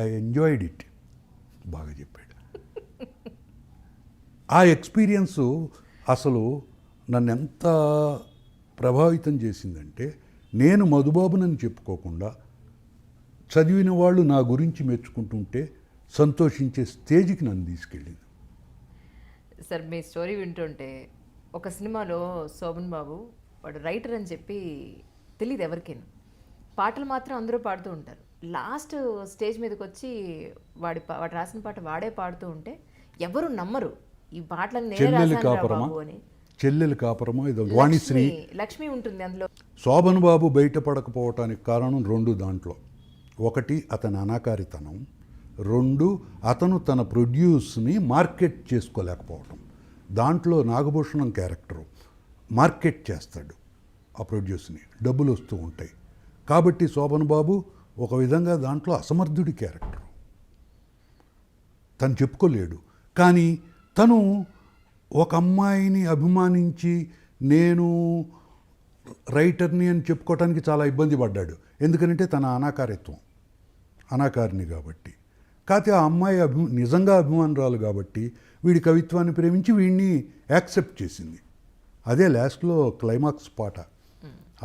I enjoyed it. బాగా చెప్పాడు. ఆ ఎక్స్పీరియన్సు అసలు నన్ను ఎంత ప్రభావితం చేసిందంటే, నేను మధుబాబునని చెప్పుకోకుండా చదివిన వాళ్ళు నా గురించి మెచ్చుకుంటుంటే సంతోషించే స్టేజ్కి నన్ను తీసుకెళ్ళింది. సార్ మీ స్టోరీ వింటుంటే ఒక సినిమాలో శోభన్ బాబు వాడు రైటర్ అని చెప్పి తెలియదు ఎవరికైనా, పాటలు మాత్రం అందరూ పాడుతూ ఉంటారు. లాస్ట్ స్టేజ్ మీదకి వచ్చి వాడు రాసిన పాట వాడే పాడుతూ ఉంటే ఎవరు నమ్మరు ఈ పాటలను నేనే చెల్లెలి రాశానురా కాపురమా బాబు అని. చెల్లెలి కాపురమా ఇదో వాణిశ్రీ లక్ష్మి ఉంటుంది అందులో. శోభన్ బాబు బయటపడకపోవటానికి కారణం రెండు. దాంట్లో ఒకటి అతని అనాకారితనం, రెండు అతను తన ప్రొడ్యూస్ని మార్కెట్ చేసుకోలేకపోవటం. దాంట్లో నాగభూషణం క్యారెక్టరు మార్కెట్ చేస్తాడు ఆ ప్రొడ్యూస్ని, డబ్బులు వస్తూ ఉంటాయి కాబట్టి శోభన్ బాబు ఒక విధంగా దాంట్లో అసమర్థుడి క్యారెక్టర్, తను చెప్పుకోలేడు. కానీ తను ఒక అమ్మాయిని అభిమానించి నేను రైటర్ని అని చెప్పుకోవటానికి చాలా ఇబ్బంది పడ్డాడు. ఎందుకంటే తన అనాకారిని కాబట్టి. కాకపోతే ఆ అమ్మాయి నిజంగా అభిమానురాలు కాబట్టి వీడి కవిత్వాన్ని ప్రేమించి వీడిని యాక్సెప్ట్ చేసింది. అదే లాస్ట్లో క్లైమాక్స్ పాట,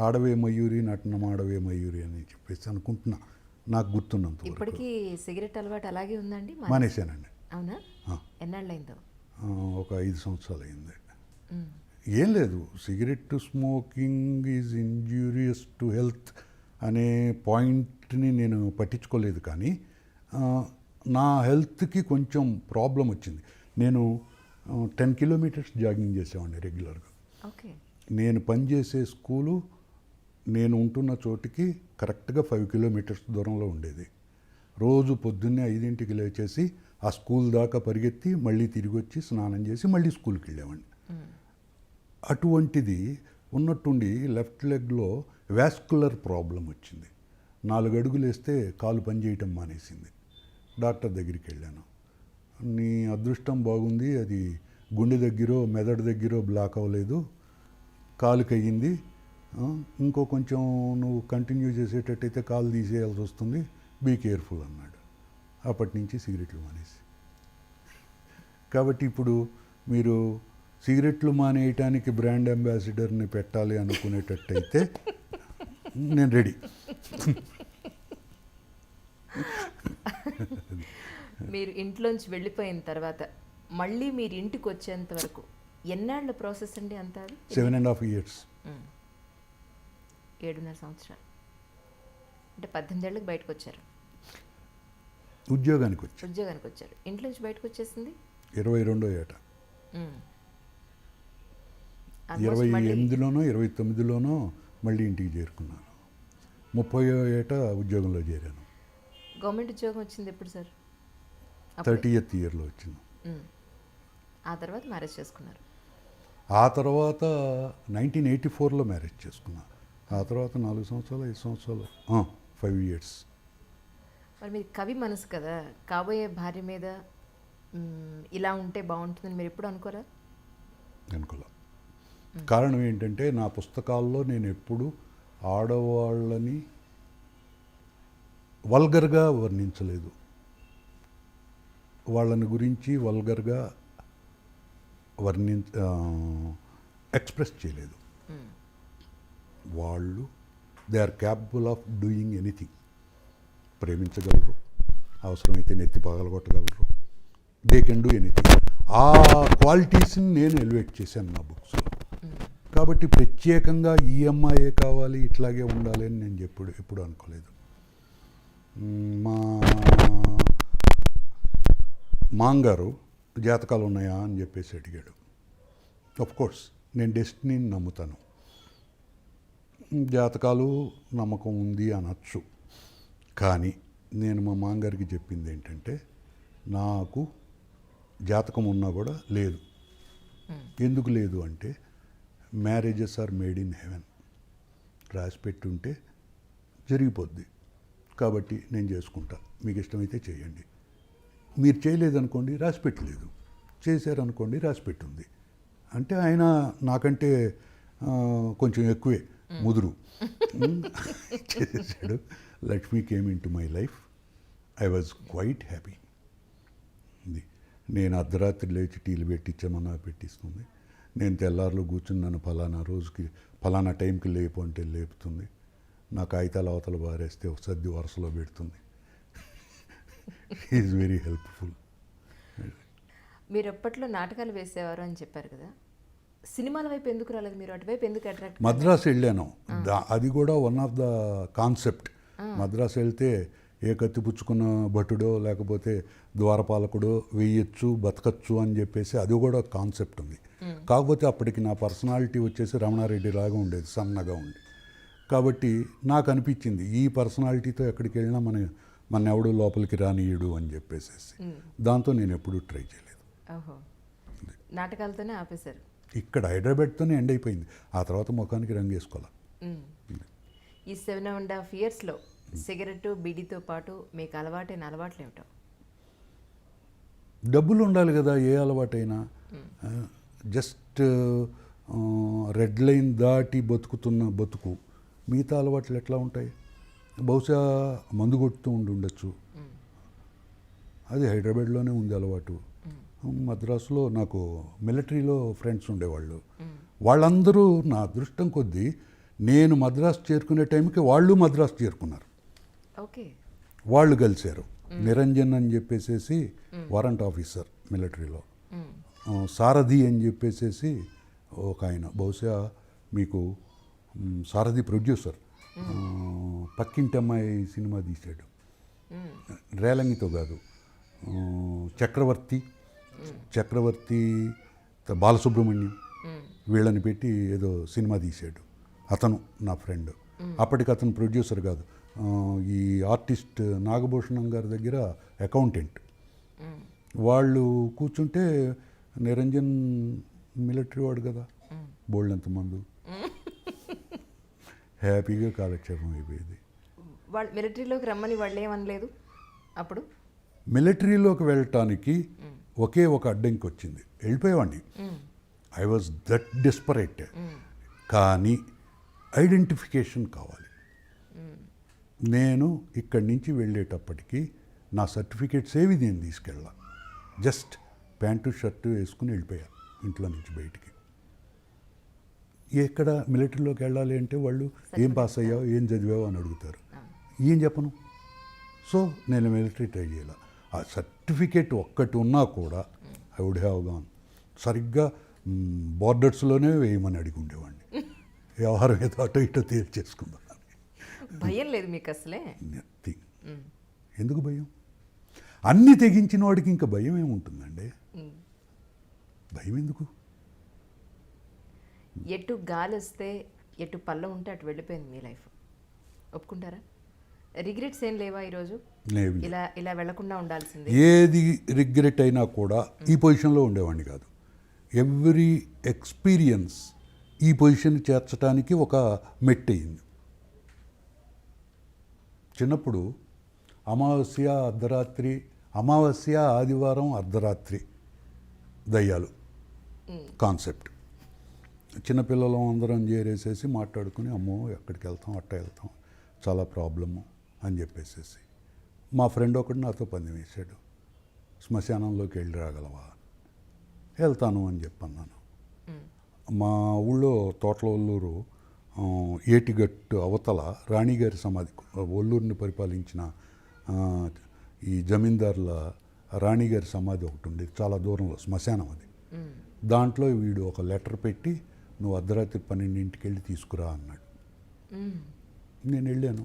ఆడవే మయూరి నటనం ఆడవే మయూరి అని చెప్పేసి అనుకుంటున్నా, నాకు గుర్తున్నంత ఇప్పటికీ సిగరెట్ అలవాటు అలాగే ఉందండి? మానేశానండి. అవునా? ఎన్నాళ్ళైందో? ఒక 5 సంవత్సరాలు అయింది. ఏం లేదు, cigarette smoking is injurious to health అనే పాయింట్ని నేను పట్టించుకోలేదు. కానీ నా హెల్త్కి కొంచెం ప్రాబ్లం వచ్చింది. నేను 10 కిలోమీటర్స్ జాగింగ్ చేసేవాడిని రెగ్యులర్గా. ఓకే. నేను పనిచేసే స్కూలు నేను ఉంటున్న చోటికి కరెక్ట్గా 5 కిలోమీటర్స్ దూరంలో ఉండేది. రోజు పొద్దున్నే 5ంటికి లేచేసి ఆ స్కూల్ దాకా పరిగెత్తి మళ్ళీ తిరిగి వచ్చి స్నానం చేసి మళ్ళీ స్కూల్కి వెళ్ళేవాడిని. అటువంటిది ఉన్నట్టుండి లెఫ్ట్ లెగ్లో వాస్కులర్ ప్రాబ్లం వచ్చింది. 4 అడుగులు వేస్తే కాలు పనిచేయటం మానేసింది. డాక్టర్ దగ్గరికి వెళ్ళాను. నీ అదృష్టం బాగుంది, అది గుండె దగ్గర మెదడు దగ్గర బ్లాక్ అవ్వలేదు, కాలుకి అయ్యింది, ఇంకో కొంచెం నువ్వు కంటిన్యూ చేసేటట్టయితే కాలు తీసేయాల్సి వస్తుంది, బీ కేర్ఫుల్ అన్నాడు. అప్పటి నుంచి సిగరెట్లు మానేసి. కాబట్టి ఇప్పుడు మీరు సిగరెట్లు మానేయటానికి బ్రాండ్ అంబాసిడర్ని పెట్టాలి అనుకునేటట్టయితే నేను రెడీ. మీరు ఇంట్లోంచి వెళ్ళిపోయిన తర్వాత మళ్ళీ మీరు ఇంటికి వచ్చేంత వరకు ఎన్నాళ్ళ ప్రాసెస్ అండి అంతా? 7.5 years. 7.5 సంవత్సరాలు అంటే 18 ఏళ్ళకి బయటకు వచ్చారు. ఉద్యోగానికి వచ్చారు. ఇంట్లో నుంచి బయటకు వచ్చేసింది 22వ ఏట. 28లోనో 29లోనో మళ్ళీ ఇంటికి చేరుకున్నాను. 30వ ఏట ఉద్యోగంలో చేరాను. గవర్నమెంట్ ఉద్యోగం వచ్చింది ఎప్పుడు సార్? 30th yearలో వచ్చింది. ఆ తర్వాత మ్యారేజ్ చేసుకున్నారు. ఆ తర్వాత 1984లో మ్యారేజ్ చేసుకున్నాను. ఆ తర్వాత 4 సంవత్సరాలు 5 సంవత్సరాలు 5 years. మరి మీరు కవి మనసు కదా, కాబోయే భార్య మీద ఇలా ఉంటే బాగుంటుందని మీరు ఎప్పుడు అనుకోరా? అనుకోలే. కారణం ఏంటంటే నా పుస్తకాల్లో నేను ఎప్పుడు ఆడవాళ్ళని వల్గర్గా వర్ణించలేదు, వాళ్ళని గురించి వల్గర్గా ఎక్స్ప్రెస్ చేయలేదు. వాళ్ళు they are capable of doing anything. ప్రేమించగలరు, అవసరమైతే నెత్తి పగలగొట్టగలరు, దే కెన్ డూ ఎనీథింగ్. ఆ క్వాలిటీస్ని నేను ఎలివేట్ చేశాను నా బుక్స్లో. కాబట్టి ప్రత్యేకంగా ఈ అమ్మాయే కావాలి, ఇట్లాగే ఉండాలి అని నేను ఎప్పుడు అనుకోలేదు. మా మాంగారు జాతకాలు ఉన్నాయా అని చెప్పేసి అడిగాడు. కోర్స్ నేను డెస్టినీని నమ్ముతాను, జాతకాలు నమ్మకం ఉంది అనొచ్చు. కానీ నేను మా మాంగారికి చెప్పింది ఏంటంటే నాకు జాతకం ఉన్నా కూడా లేదు. ఎందుకు లేదు అంటే marriages are made in heaven, రాసి పెట్టుంటే జరిగిపోద్ది. కాబట్టి నేను చేసుకుంటా, మీకు ఇష్టమైతే చేయండి. మీరు చేయలేదనుకోండి, రాసి పెట్టలేదు. చేశారనుకోండి, రాసి పెట్టుంది. అంటే ఆయన నాకంటే కొంచెం ఎక్కువే ముదురు చేసేసాడు. Lakshmi came in to my life. I was quite happy. నేను అర్ధరాత్రి లేచి టీలు పెట్టించామన్నా పెట్టిస్తుంది. నేను తెల్లారులో కూర్చుని నన్ను ఫలానా రోజుకి ఫలానా టైంకి లేపు అంటే లేపుతుంది. నా కాగితాలు అవతల బారేస్తే ఒక సర్ది వరుసలో పెడుతుంది. Is very helpful. మీరు ఎప్పట్లో నాటకాలు వేసేవారు అని చెప్పారు కదా, సినిమాల వైపు ఎందుకు రాలేదు మీరు? అటువైపు ఎందుకు అట్రాక్ట్? మద్రాసు వెళ్ళాను. అది కూడా one of the concept. Madras వెళ్తే ఏ కత్తి పుచ్చుకున్న భటుడో లేకపోతే ద్వారపాలకుడో వేయచ్చు బతకచ్చు అని చెప్పేసి అది కూడా కాన్సెప్ట్ ఉంది. కాకపోతే అప్పటికి నా పర్సనాలిటీ వచ్చేసి రమణారెడ్డి లాగా ఉండేది, సన్నగా ఉండి. కాబట్టి నాకు అనిపించింది ఈ పర్సనాలిటీతో ఎక్కడికి వెళ్ళినా మన ఎవడు లోపలికి రానియడు అని చెప్పేసి. దాంతో నేను ఎప్పుడూ ట్రై చేయలేదు. ఓహో, నాటకాలతోనే ఆపేశారు. ఇక్కడ హైదరాబాద్తోనే ఎండ్ అయిపోయింది. ఆ తర్వాత ముఖానికి రంగు వేసుకోవాలి. ఈ 7.5 yearsలో సిగరెట్ బీడీతో పాటు మీకు అలవాటైన అలవాట్లు ఏమిటో? డబ్బులు ఉండాలి కదా ఏ అలవాటైనా. జస్ట్ రెడ్ లైన్ దాటి బతుకుతున్న బతుకు. మిగతా అలవాట్లు ఎట్లా ఉంటాయి? బహుశా మందు కొడుతూ ఉండొచ్చు. అది హైదరాబాద్లోనే ఉంది అలవాటు. మద్రాసులో నాకు మిలిటరీలో ఫ్రెండ్స్ ఉండేవాళ్ళు. వాళ్ళందరూ నా అదృష్టం కొద్దీ నేను మద్రాసు చేరుకునే టైంకి వాళ్ళు మద్రాసు చేరుకున్నారు. ఓకే, వాళ్ళు కలిశారు. నిరంజన్ అని చెప్పేసేసి వారంట్ ఆఫీసర్ మిలిటరీలో, సారథి అని చెప్పేసేసి ఒక ఆయన, బహుశా మీకు సారథి ప్రొడ్యూసర్, పక్కింటి అమ్మాయి సినిమా తీశాడు, రేలంగితో కాదు, చక్రవర్తి బాలసుబ్రహ్మణ్యం వీళ్ళని పెట్టి ఏదో సినిమా తీశాడు. అతను నా ఫ్రెండ్. అప్పటికి అతను ప్రొడ్యూసర్ కాదు, ఈ ఆర్టిస్ట్ నాగభూషణం గారి దగ్గర అకౌంటెంట్. వాళ్ళు కూర్చుంటే నిరంజన్ మిలిటరీ వాడు కదా, బోల్డ్ మందు, హ్యాపీగా కాలక్షేపం అయిపోయేది. వాళ్ళు మిలిటరీలోకి రమ్మని వాళ్ళు ఏమనలేదు అప్పుడు? మిలిటరీలోకి వెళ్ళటానికి ఒకే ఒక అడ్డంకి వచ్చింది, వెళ్ళిపోయేవాడిని. I was that desperate. కానీ ఐడెంటిఫికేషన్ కావాలి. నేను ఇక్కడి నుంచి వెళ్ళేటప్పటికి నా సర్టిఫికేట్స్ ఏవి నేను తీసుకెళ్ళా. జస్ట్ ప్యాంటు షర్టు వేసుకుని వెళ్ళిపోయా ఇంట్లో నుంచి బయటికి. ఎక్కడ మిలిటరీలోకి వెళ్ళాలి అంటే వాళ్ళు ఏం పాస్ అయ్యావు, ఏం చదివావు అని అడుగుతారు. ఏం చెప్పను. సో నేను మిలిటరీ ట్రై చేయాలి. ఆ సర్టిఫికేట్ ఒక్కటి ఉన్నా కూడా ఐ వుడ్ హ్యావ్ గాన్. సరిగ్గా బార్డర్స్లోనే వేయమని అడిగి ఉండేవాడిని. వ్యవహారం ఏదో అటో ఇటో తేల్చేసుకుందాం. భయం లేదు మీకు అసలే? ఎందుకు భయం? అన్నీ తెగించిన వాడికి ఇంకా భయం ఏముంటుందండి? భయం ఎందుకు? ఎటు గాలి వస్తే ఎటు పల్ల ఉంటే అటు వెళ్ళిపోయింది మీ లైఫ్. ఒప్పుకుంటారా? రిగ్రెట్స్ ఏం లేవా ఈరోజు? లేవు. ఇలా వెళ్లకుండా ఉండాల్సింది. ఏది రిగ్రెట్ అయినా కూడా ఈ పొజిషన్లో ఉండేవాడిని కాదు. ఎవ్రీ ఎక్స్పీరియన్స్ ఈ పొజిషన్ చేర్చడానికి ఒక మెట్టయింది. చిన్నప్పుడు అమావాస్య ఆదివారం అర్ధరాత్రి దయ్యాలు కాన్సెప్ట్. చిన్నపిల్లలం అందరం చేరేసేసి మాట్లాడుకుని, అమ్మో ఎక్కడికి వెళ్తాం, అట్ట వెళ్తాం, చాలా ప్రాబ్లము అని చెప్పేసేసి. మా ఫ్రెండ్ ఒకడు నాతో పందెం వేశాడు, శ్మశానంలోకి వెళ్ళి రాగలవా? వెళ్తాను అని చెప్పన్నాను. మా ఊళ్ళో తోటల ఒల్లూరు ఏటిగట్టు అవతల రాణిగారి సమాధి, ఒల్లూరుని పరిపాలించిన ఈ జమీందారుల రాణిగారి సమాధి ఒకటి ఉండేది, చాలా దూరంలో శ్మశానం అది. దాంట్లో వీడు ఒక లెటర్ పెట్టి, నువ్వు అర్ధరాత్రి 12 వెళ్ళి తీసుకురా అన్నాడు. నేను వెళ్ళాను.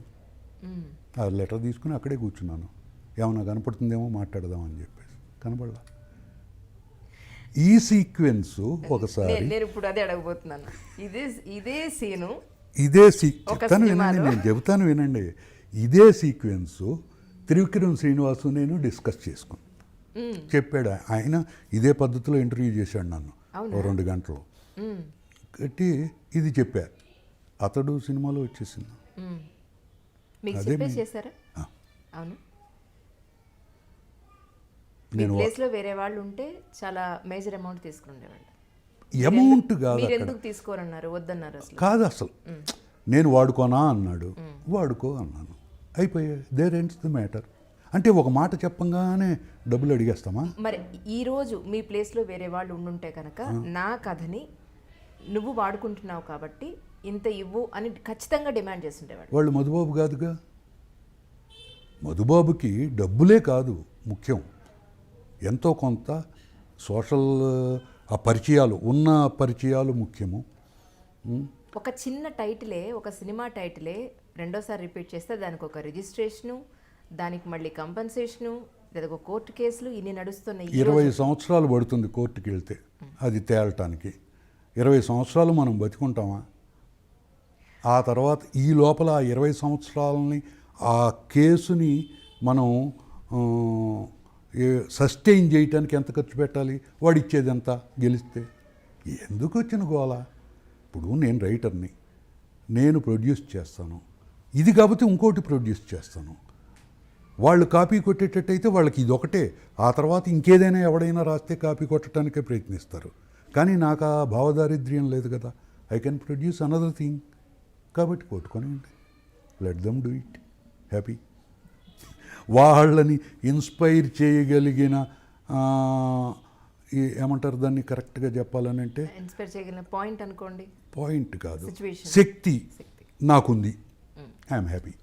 ఆ లెటర్ తీసుకుని అక్కడే కూర్చున్నాను. ఏమన్నా కనపడుతుందేమో మాట్లాడదామని చెప్పేసి. కనపడలా. ఈ సీక్వెన్స్ ఒకసారి నేను ఇప్పుడు అదే అడగబోతున్నాను. ఇదే సీను, చెప్తాను వినండి, నేను చెబుతాను వినండి. ఇదే సీక్వెన్సు త్రివిక్రమ్ శ్రీనివాసు నేను డిస్కస్ చేసుకున్నాను. చెప్పాడు ఆయన, ఇదే పద్ధతిలో ఇంటర్వ్యూ చేశాడు నన్ను 2 గంటలు కట్టి. ఇది చెప్పా, అతడు సినిమాలో వచ్చేసింది. అదే అవును. నేను ప్లేస్లో వేరే వాళ్ళు ఉంటే చాలా మేజర్ అమౌంట్ తీసుకుని ఉండేవాళ్ళు. అమౌంట్ కాదు, మీరు ఎందుకు తీసుకోరన్నారు? వద్దన్నారు అసలు. కాదు అసలు. నేను వాడుకోనా అన్నాడు, వాడుకో అన్నాను, అయిపోయాయి. There ends the matter. అంటే ఒక మాట చెప్పంగానే డబ్బులు అడిగేస్తామా? మరి ఈరోజు మీ ప్లేస్లో వేరే వాళ్ళు ఉండుంటే కనుక నా కథని నువ్వు వాడుకుంటున్నావు కాబట్టి ఇంత ఇవ్వు అని ఖచ్చితంగా డిమాండ్ చేస్తుండేవాడు. వాళ్ళు మధుబాబు కాదుగా. మధుబాబుకి డబ్బులే కాదు ముఖ్యం, ఎంతో కొంత సోషల్ ఆ పరిచయాలు ఉన్న పరిచయాలు ముఖ్యము. ఒక చిన్న టైటిలే, ఒక సినిమా టైటిలే రెండోసారి రిపీట్ చేస్తే దానికి ఒక రిజిస్ట్రేషను, దానికి మళ్ళీ కంపెన్సేషను, లేదా ఒక కోర్టు కేసులు ఇన్ని నడుస్తున్నాయి. 20 సంవత్సరాలు పడుతుంది కోర్టుకి వెళ్తే అది తేలటానికి. 20 సంవత్సరాలు మనం బతికుంటామా? ఆ తర్వాత ఈ లోపల ఆ 20 సంవత్సరాలని ఆ కేసుని మనం సస్టైన్ చేయటానికి ఎంత ఖర్చు పెట్టాలి? వాడు ఇచ్చేది ఎంత గెలిస్తే? ఎందుకు వచ్చిన గోల? ఇప్పుడు నేను రైటర్ని, నేను ప్రొడ్యూస్ చేస్తాను, ఇది కాబట్టి ఇంకోటి ప్రొడ్యూస్ చేస్తాను. వాళ్ళు కాపీ కొట్టేటట్టయితే వాళ్ళకి ఇది ఒకటే, ఆ తర్వాత ఇంకేదైనా ఎవడైనా రాస్తే కాపీ కొట్టడానికే ప్రయత్నిస్తారు. కానీ నాకు ఆ భావదారిద్ర్యం లేదు కదా. I can produce another thing. కాబట్టి కొట్టుకోనండి, let them do it, happy. వాళ్ళని ఇన్స్పైర్ చేయగలిగిన ఏమంటారు దాన్ని కరెక్ట్గా చెప్పాలని అంటే, ఇన్స్పైర్ చేయగలిగిన పాయింట్ అనుకోండి, పాయింట్ కాదు, Situation. శక్తి నాకుంది, ఐఎమ్ హ్యాపీ.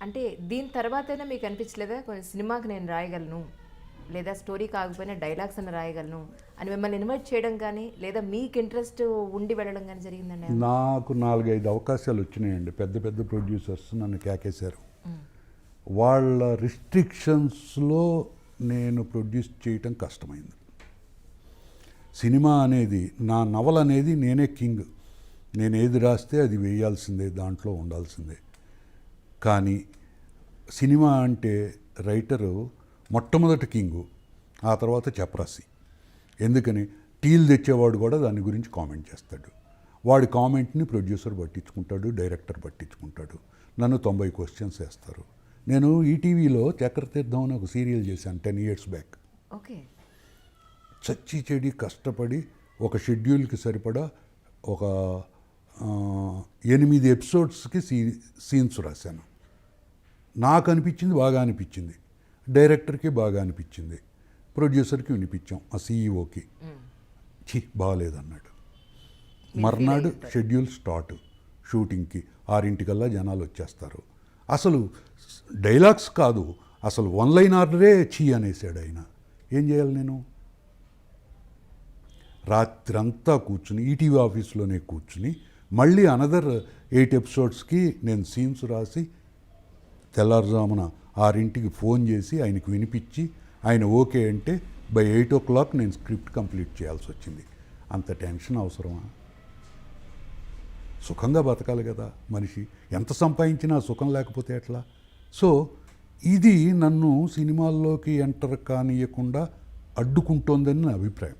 అంటే దీని తర్వాతైనా మీకు అనిపించలేదా కొన్ని సినిమాకి నేను రాయగలను, లేదా స్టోరీ కాకపోయినా డైలాగ్స్ అని రాయగలను అని మిమ్మల్ని ఇన్వైట్ చేయడం కానీ, లేదా మీకు ఇంట్రెస్ట్ ఉండి వెళ్ళడం కానీ జరిగిందండి? నాకు 4-5 అవకాశాలు వచ్చినాయండి. పెద్ద పెద్ద ప్రొడ్యూసర్స్ నన్ను కేకేశారు. వాళ్ళ రిస్ట్రిక్షన్స్లో నేను ప్రొడ్యూస్ చేయటం కష్టమైంది. సినిమా అనేది, నా నవల అనేది నేనే కింగ్, నేను ఏది రాస్తే అది వేయాల్సిందే, దాంట్లో ఉండాల్సిందే. కానీ సినిమా అంటే రైటరు మొట్టమొదటి కింగు, ఆ తర్వాత చపరాసి. ఎందుకని టీలు తెచ్చేవాడు కూడా దాని గురించి కామెంట్ చేస్తాడు. వాడి కామెంట్ని ప్రొడ్యూసర్ పట్టించుకుంటాడు, డైరెక్టర్ పట్టించుకుంటాడు. నన్ను 90 క్వశ్చన్స్ వేస్తారు. నేను ఈటీవీలో చక్రతీర్థం అని ఒక సీరియల్ చేశాను 10 years బ్యాక్. ఓకే. చచ్చి చెడి కష్టపడి ఒక షెడ్యూల్కి సరిపడా ఒక 8 ఎపిసోడ్స్కి సీన్స్ రాశాను. నాకు అనిపించింది, బాగా అనిపించింది, డైరెక్టర్కి బాగా అనిపించింది, ప్రొడ్యూసర్కి వినిపించాం, ఆ సీఈఓకి. బాగాలేదన్నాడు. మర్నాడు షెడ్యూల్ స్టార్ట్, షూటింగ్కి 6 జనాలు వచ్చేస్తారు. అసలు డైలాగ్స్ కాదు, అసలు 1 line ఆర్డరే అనేసాడు ఆయన. ఏం చేయాలి నేను? రాత్రంతా కూర్చుని ఈటీవీ ఆఫీస్లోనే కూర్చుని మళ్ళీ అనదర్ 8 episodes నేను సీన్స్ రాసి తెల్లారుజామున 6 ఫోన్ చేసి ఆయనకు వినిపించి ఆయన ఓకే అంటే by 8 o'clock నేను స్క్రిప్ట్ కంప్లీట్ చేయాల్సి వచ్చింది. అంత టెన్షన్ అవసరమా? సుఖంగా బతకాలి కదా మనిషి, ఎంత సంపాదించినా సుఖం లేకపోతే ఎట్లా? సో ఇది నన్ను సినిమాల్లోకి ఎంటర్ కానియకుండా అడ్డుకుంటోందని నా అభిప్రాయం.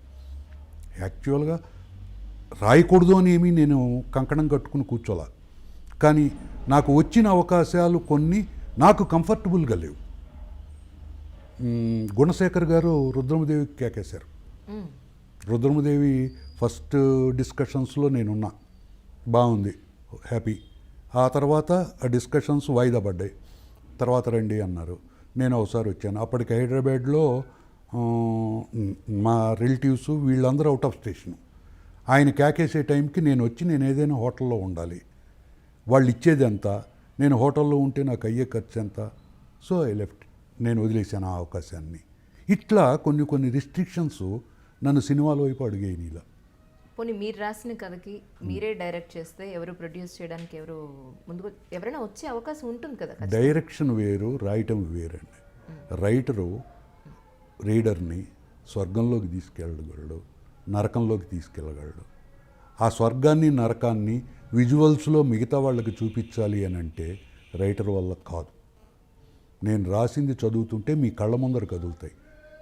యాక్చువల్గా రాయకూడదు అని ఏమీ నేను కంకణం కట్టుకుని కూర్చోలా, కానీ నాకు వచ్చిన అవకాశాలు కొన్ని నాకు కంఫర్టబుల్గా లేవు. గుణశేఖర్ గారు రుద్రమదేవికి కేకేశారు. రుద్రమదేవి ఫస్ట్ డిస్కషన్స్లో నేనున్నా, బాగుంది, హ్యాపీ. ఆ తర్వాత ఆ డిస్కషన్స్ వాయిదా పడ్డాయి. తర్వాత రండి అన్నారు. నేను ఒకసారి వచ్చాను. అప్పటికి హైదరాబాద్లో మా రిలేటివ్స్ వీళ్ళందరూ అవుట్ ఆఫ్ స్టేషను. ఆయన కేకేసే టైంకి నేను వచ్చి నేను ఏదైనా హోటల్లో ఉండాలి. వాళ్ళు ఇచ్చేది ఎంత, నేను హోటల్లో ఉంటే నాకు అయ్యే ఖర్చు ఎంత. సో ఐ లెఫ్ట్, నేను వదిలేశాను ఆ అవకాశాన్ని. ఇట్లా కొన్ని రిస్ట్రిక్షన్స్ నన్ను సినిమాల వైపు అడిగేయనిలా. పోనీ మీరు రాసిన కథకి మీరే డైరెక్ట్ చేస్తే ఎవరు ప్రొడ్యూస్ చేయడానికి ఎవరు ముందుకు ఎవరైనా వచ్చే అవకాశం ఉంటుంది కదా? డైరెక్షన్ వేరు, రాయటం వేరండి. రైటరు రీడర్ని స్వర్గంలోకి తీసుకెళ్ళగలడు, నరకంలోకి తీసుకెళ్ళగలడు. ఆ స్వర్గాన్ని నరకాన్ని విజువల్స్లో మిగతా వాళ్ళకి చూపించాలి అని అంటే రైటర్ వల్ల కాదు. నేను రాసింది చదువుతుంటే మీ కళ్ళ ముందర కదులుతాయి,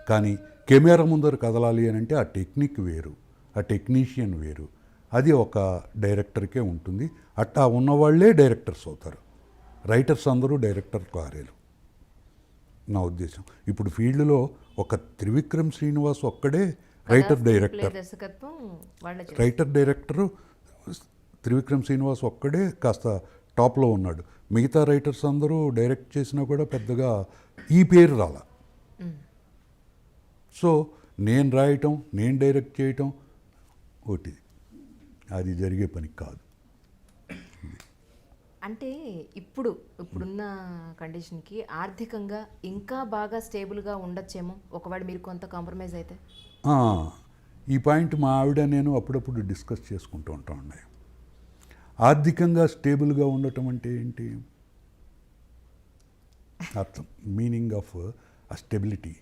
కానీ కెమెరా ముందర కదలాలి అని అంటే ఆ టెక్నిక్ వేరు, ఆ టెక్నీషియన్ వేరు. అది ఒక డైరెక్టర్కే ఉంటుంది. అట్టా ఉన్నవాళ్లే డైరెక్టర్స్ అవుతారు. రైటర్స్ అందరూ డైరెక్టర్ కారేలు నా ఉద్దేశం. ఇప్పుడు ఫీల్డ్లో ఒక త్రివిక్రమ్ శ్రీనివాస్ ఒక్కడే writer director. Writer director Trivikram Srinivas ఒక్కడే కాస్త టాప్లో ఉన్నాడు. మిగతా రైటర్స్ అందరూ డైరెక్ట్ చేసినా కూడా పెద్దగా ఈ పేరు రాలా. సో నేను రాయటం, నేను డైరెక్ట్ చేయటం ఒకటి అది జరిగే పని కాదు. అంటే ఇప్పుడున్న కండిషన్కి ఆర్థికంగా ఇంకా బాగా స్టేబుల్గా ఉండొచ్చేమో ఒకవేళ మీరు కొంత కాంప్రమైజ్ అయితే. ఆ, ఈ పాయింట్ మా ఆవిడ నేను అప్పుడప్పుడు డిస్కస్ చేసుకుంటూ ఉంటామండి. ఆర్థికంగా స్టేబుల్గా ఉండటం అంటే ఏంటి అర్థం, మీనింగ్ ఆఫ్ ఆ స్టెబిలిటీ.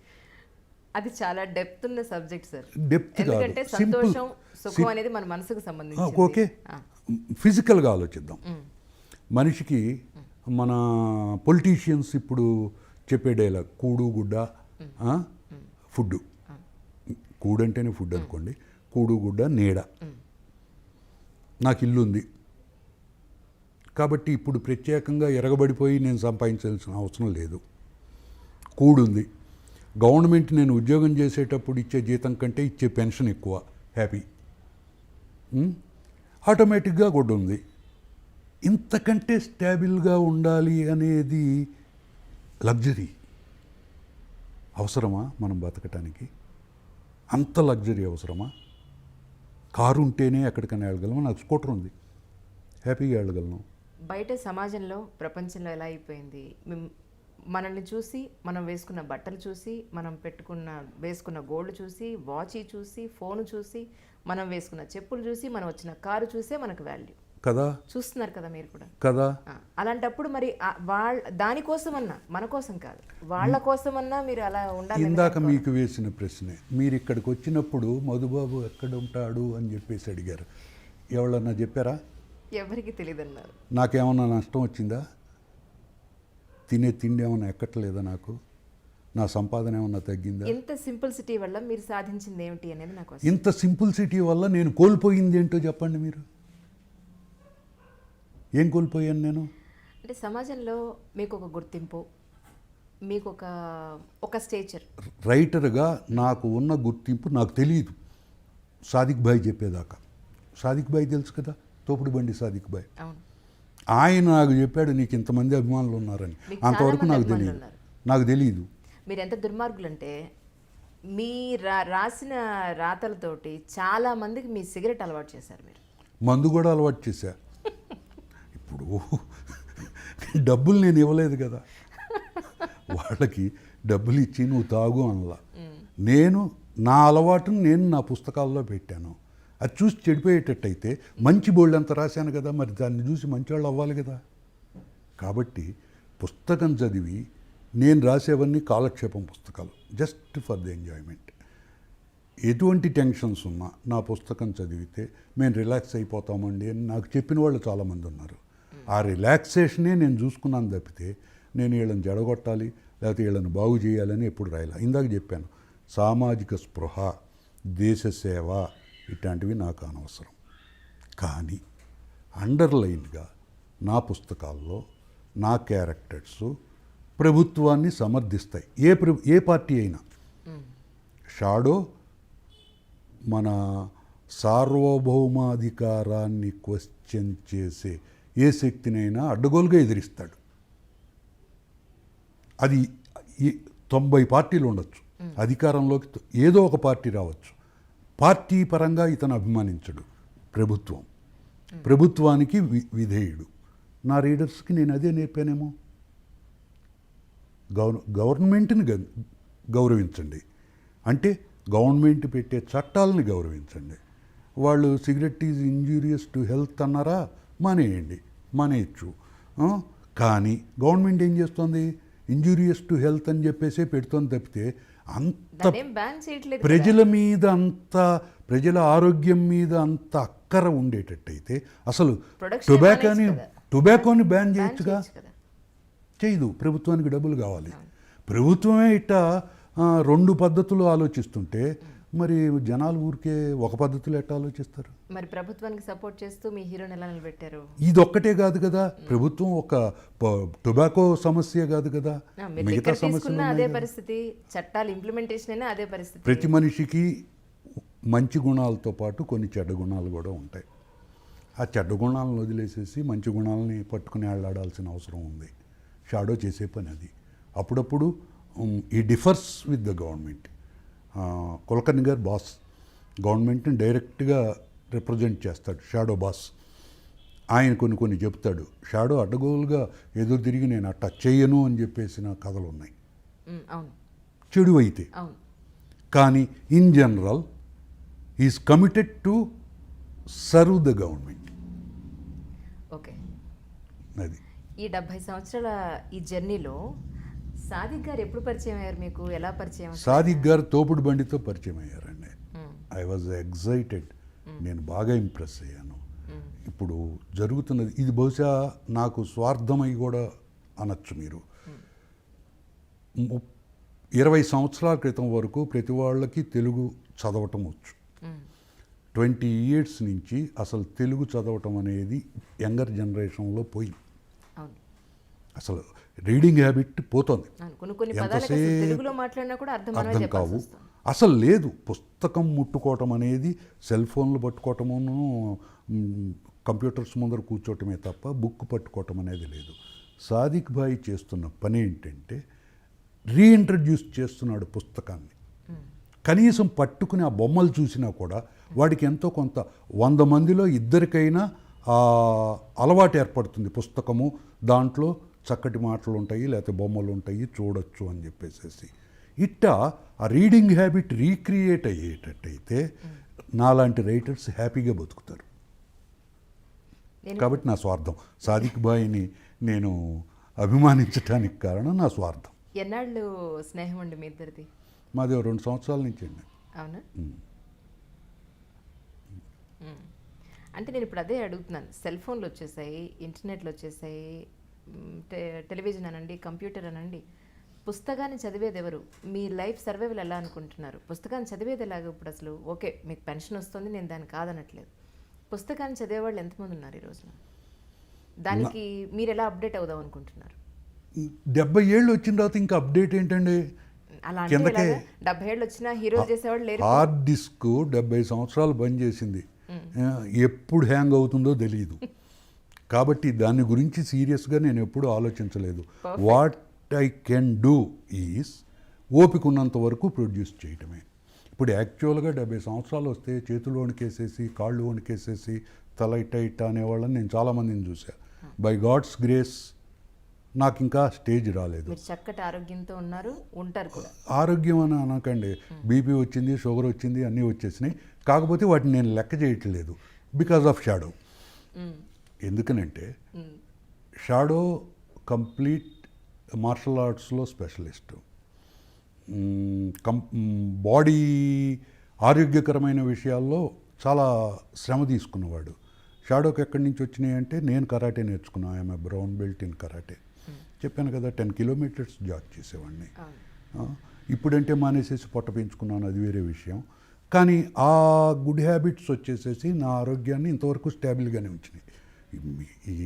అది చాలా డెప్త్ ఉన్న సబ్జెక్ట్ సార్. డెప్త్ కాదు, ఎందుకంటే సింపుల్. సంతోషం సుఖం అనేది మన మనసుకు సంబంధించి. ఓకే, ఫిజికల్గా ఆలోచిద్దాం. మనిషికి మన పొలిటీషియన్స్ ఇప్పుడు చెప్పే డైలాగ్ కూడు గుడ్డ ఫుడ్. కూడు అంటేనే ఫుడ్ అనుకోండి, కూడు గుడ్డ నీడ. నాకు ఇల్లు ఉంది కాబట్టి ఇప్పుడు ప్రత్యేకంగా ఎరగబడిపోయి నేను సంపాదించాల్సిన అవసరం లేదు. కూడుంది. గవర్నమెంట్ నేను ఉద్యోగం చేసేటప్పుడు ఇచ్చే జీతం కంటే ఇచ్చే పెన్షన్ ఎక్కువ, హ్యాపీ. ఆటోమేటిక్గా కూడా ఉంది. ఇంతకంటే స్టేబుల్గా ఉండాలి అనేది లగ్జరీ. అవసరమా మనం బతకటానికి? అంత లగ్జరీ అవసరమా? కారు ఉంటేనే ఎక్కడికైనా వెళ్ళగలము. నాకు స్కూటర్ ఉంది, హ్యాపీగా వెళ్ళగలను. బయట సమాజంలో ప్రపంచంలో ఎలా అయిపోయింది, మనల్ని చూసి, మనం వేసుకున్న బట్టలు చూసి, మనం వేసుకున్న గోల్డ్ చూసి, వాచ్ చూసి, ఫోన్ చూసి, మనం వేసుకున్న చెప్పులు చూసి, మనం వచ్చిన కారు చూసే మనకు వాల్యూ కదా. చూస్తున్నారు కదా మీరు కూడా కదా. అలాంటప్పుడు మరి దానికోసమన్నా, మన కోసం కాదు, వాళ్ళ కోసమన్నా మీరు అలా ఉండాలి. ఇందాక మీకు వేసిన ప్రశ్నే, మీరు ఇక్కడికి వచ్చినప్పుడు మధుబాబు ఎక్కడ ఉంటాడు అని చెప్పేసి అడిగారు. ఎవరన్నా చెప్పారా? ఎవరికి తెలియదు అన్నారు. నాకేమన్నా నష్టం వచ్చిందా? తినే తిండి ఏమన్నా ఎక్కట్లేదా? నాకు నా సంపాదన ఏమన్నా తగ్గిందా? ఇంత సింపుల్సిటీ వల్ల మీరు సాధించింది ఏమిటి అనేది నాకు. ఇంత సింపుల్సిటీ వల్ల నేను కోల్పోయింది ఏంటో చెప్పండి మీరు. ఏం కోల్పోయాను నేను? అంటే సమాజంలో మీకు ఒక గుర్తింపు, మీకు ఒక స్టేచర్. రైటర్గా నాకు ఉన్న గుర్తింపు నాకు తెలియదు సాదిక్ భాయ్ చెప్పేదాకా. సాదిక్ భాయ్ తెలుసు కదా, తోపుడు బండి సాదిక్ భాయ్. అవును. ఆయన నాకు చెప్పాడు నీకు ఇంతమంది అభిమానులు ఉన్నారని. అంతవరకు నాకు తెలియదు. మీరు ఎంత దుర్మార్గులు అంటే మీ రాసిన రాతలతోటి చాలా మందికి మీ సిగరెట్ అలవాటు చేశారు మీరు. మందు కూడా అలవాటు చేశా. ఇప్పుడు డబ్బులు నేను ఇవ్వలేదు కదా, వాళ్ళకి డబ్బులు ఇచ్చి నువ్వు తాగు అనలా. నేను నా అలవాటును నేను నా పుస్తకాల్లో పెట్టాను. అది చూసి చెడిపోయేటట్టయితే మంచి బోల్డ్ అంత రాశాను కదా, మరి దాన్ని చూసి మంచివాళ్ళు అవ్వాలి కదా. కాబట్టి పుస్తకం చదివి నేను రాసేవన్నీ కాలక్షేపం పుస్తకాలు, జస్ట్ ఫర్ ది ఎంజాయ్మెంట్. ఎటువంటి టెన్షన్స్ ఉన్నా నా పుస్తకం చదివితే మేము రిలాక్స్ అయిపోతామండి అని నాకు చెప్పిన వాళ్ళు చాలామంది ఉన్నారు. ఆ రిలాక్సేషనే నేను చూసుకున్నాను తప్పితే నేను వీళ్ళని జడగొట్టాలి లేకపోతే వీళ్ళని బాగు చేయాలని ఎప్పుడు రాయాలి. ఇందాక చెప్పాను, సామాజిక స్పృహ, దేశ సేవ ఇట్లాంటివి నాకు అనవసరం. కానీ అండర్లైన్గా నా పుస్తకాల్లో నా క్యారెక్టర్స్ ప్రభుత్వాన్ని సమర్థిస్తాయి. ఏ పార్టీ అయినా. షాడో మన సార్వభౌమాధికారాన్ని క్వశ్చన్ చేసే ఏ శక్తినైనా అడ్డగోలుగా ఎదిరిస్తాడు. అది 90 పార్టీలు ఉండొచ్చు, అధికారంలోకి ఏదో ఒక పార్టీ రావచ్చు. పార్టీ పరంగా ఇతను అభిమానించడు, ప్రభుత్వానికి విధేయుడు. నా రీడర్స్కి నేను అదే నేర్పానేమో. గవర్నమెంట్ని గౌరవించండి అంటే గవర్నమెంట్ పెట్టే చట్టాలని గౌరవించండి. వాళ్ళు cigarette is injurious to health అన్నారా, మానేయచ్చు. కానీ గవర్నమెంట్ ఏం చేస్తుంది, ఇంజూరియస్ టు హెల్త్ అని చెప్పేసే పెడుతుంది తప్పితే అంత ప్రజల మీద అంత ప్రజల ఆరోగ్యం మీద అంత అక్కర ఉండేటట్టయితే అసలు టొబాకోని బ్యాన్ చేయొచ్చుగా. చేయదు, ప్రభుత్వానికి డబ్బులు కావాలి. ప్రభుత్వమే ఇట్టా 2 పద్ధతులు ఆలోచిస్తుంటే మరి జనాలు ఊరికే ఒక పద్ధతిలో ఎట్లా ఆలోచిస్తారు? మరి ప్రభుత్వానికి సపోర్ట్ చేస్తూ మీ హీరోని ఎలా నిలబెట్టారు? ఇది ఒక్కటే కాదు కదా, ప్రభుత్వం ఒక టొబాకో సమస్య కాదు కదా, మిగతా సమస్యలు అదే పరిస్థితి, చట్టాలు ఇంప్లిమెంటేషన్ అయినా అదే పరిస్థితి. ప్రతి మనిషికి మంచి గుణాలతో పాటు కొన్ని చెడ్డ గుణాలు కూడా ఉంటాయి. ఆ చెడ్డ గుణాలను వదిలేసేసి మంచి గుణాలని పట్టుకుని ఆడాల్సిన అవసరం ఉంది. షాడో చేసే పని అది. అప్పుడప్పుడు ఈ differs with the government. Kulkarni గారు బాస్, గవర్నమెంట్ని డైరెక్ట్గా రిప్రజెంట్ చేస్తాడు షాడో బాస్. ఆయన కొన్ని చెప్తాడు. షాడో అడ్డగోలుగా ఎదురు తిరిగి నేను అట్టా చెయ్యను అని చెప్పేసిన కథలు ఉన్నాయి, అవును చెడు అయితే. అవును. కానీ in general is committed to serve the government. Okay. అది ఈ 70 సంవత్సరాల ఈ జర్నీలో సాదిక్ గారు ఎప్పుడు పరిచయం అయ్యారు మీకు? ఎలా పరిచయం? సాదిక్ గారు తోపుడు బండితో పరిచయం అయ్యారండి. I was excited. నేను బాగా ఇంప్రెస్ అయ్యాను. ఇప్పుడు జరుగుతున్నది ఇది బహుశా నాకు స్వార్థమై కూడా అనొచ్చు మీరు. 20 సంవత్సరాల క్రితం వరకు ప్రతి వాళ్ళకి తెలుగు చదవటం వచ్చు. 20 years నుంచి అసలు తెలుగు చదవటం అనేది యంగర్ జనరేషన్లో పోయింది. అసలు రీడింగ్ హ్యాబిట్ పోతుంది. తెలుగులో మాట్లాడినా కూడా అర్థం కావు. అసలు లేదు. పుస్తకం ముట్టుకోవటం అనేది సెల్ ఫోన్లు పట్టుకోవటమును కంప్యూటర్స్ ముందర కూర్చోవటమే తప్ప బుక్ పట్టుకోవటం అనేది లేదు. సాదిక్ భాయ్ చేస్తున్న పని ఏంటంటే రీఇంట్రడ్యూస్ చేస్తున్నాడు పుస్తకాన్ని. కనీసం పట్టుకుని ఆ బొమ్మలు చూసినా కూడా వాడికి ఎంతో కొంత 100 మందిలో ఇద్దరికైనా అలవాటు ఏర్పడుతుంది. పుస్తకము దాంట్లో చక్కటి మాటలు ఉంటాయి, లేకపోతే బొమ్మలు ఉంటాయి, చూడొచ్చు అని చెప్పేసి ఇట్టా ఆ రీడింగ్ హ్యాబిట్ రీక్రియేట్ అయ్యేటట్టయితే నాలాంటి రైటర్స్ హ్యాపీగా బతుకుతారు. కాబట్టి నా స్వార్థం. సాదిక్ భాయ్ని నేను అభిమానించడానికి కారణం నా స్వార్థం. ఎన్నాళ్ళు స్నేహం అండి మీ ఇద్దరిది? మాది 2 సంవత్సరాల నుంచి అండి. అవునా? అంటే నేను ఇప్పుడు అదే అడుగుతున్నాను. సెల్ ఫోన్లు వచ్చేసాయి, ఇంటర్నెట్లు వచ్చేసాయి, టెలివిజన్ అనండి, కంప్యూటర్ అనండి, పుస్తకాన్ని చదివేది ఎవరు? మీ లైఫ్ సర్వైవల్ ఎలా అనుకుంటున్నారు? పుస్తకాన్ని చదివేది ఎలాగ ఇప్పుడు అసలు? ఓకే, మీకు పెన్షన్ వస్తుంది, నేను దాన్ని కాదనట్లేదు. పుస్తకాన్ని చదివేవాళ్ళు ఎంతమంది ఉన్నారు ఈ రోజున? దానికి మీరు ఎలా అప్డేట్ అవుదాం అనుకుంటున్నారు? 70 ఏళ్ళు వచ్చిన తర్వాత ఇంకా అప్డేట్ ఏంటండి? అలా అంటే 70 ఏళ్ళు వచ్చినా హీరో చేసేవాళ్ళు లేరు. హార్డ్ డిస్క్ 70 సంవత్సరాలు బంద్ చేసింది. ఎప్పుడు హ్యాంగ్ అవుతుందో తెలియదు. కాబట్టి దాని గురించి సీరియస్గా నేను ఎప్పుడూ ఆలోచించలేదు. What I can do is ఓపిక ఉన్నంత వరకు ప్రొడ్యూస్ చేయటమే. ఇప్పుడు యాక్చువల్గా 70 సంవత్సరాలు వస్తే చేతులు వణికేసేసి, కాళ్ళు వణికేసేసి, తల ఇట్ట అనేవాళ్ళని నేను చాలామందిని చూశాను. బై గాడ్స్ గ్రేస్ నాకు ఇంకా స్టేజ్ రాలేదు. చక్కటి ఆరోగ్యంతో ఉన్నారు, ఉంటారు కూడా. ఆరోగ్యం అని అనకండి, బీపీ వచ్చింది, షుగర్ వచ్చింది, అన్నీ వచ్చేసినాయి. కాకపోతే వాటిని నేను లెక్క చేయట్లేదు బికాజ్ ఆఫ్ షాడో. ఎందుకనంటే షాడో కంప్లీట్ మార్షల్ ఆర్ట్స్లో స్పెషలిస్టు. బాడీ ఆరోగ్యకరమైన విషయాల్లో చాలా శ్రమ తీసుకున్నవాడు. షాడోకి ఎక్కడి నుంచి వచ్చినాయి అంటే నేను కరాటే నేర్చుకున్నాను. I'm a brown belt in karate. చెప్పాను కదా, 10 kilometers జాగ్ చేసేవాడిని. ఇప్పుడంటే మానేసేసి పొట్ట పెంచుకున్నాను, అది వేరే విషయం. కానీ ఆ గుడ్ హ్యాబిట్స్ వచ్చేసేసి నా ఆరోగ్యాన్ని ఇంతవరకు స్టేబుల్గానే ఉంచినాయి. ఈ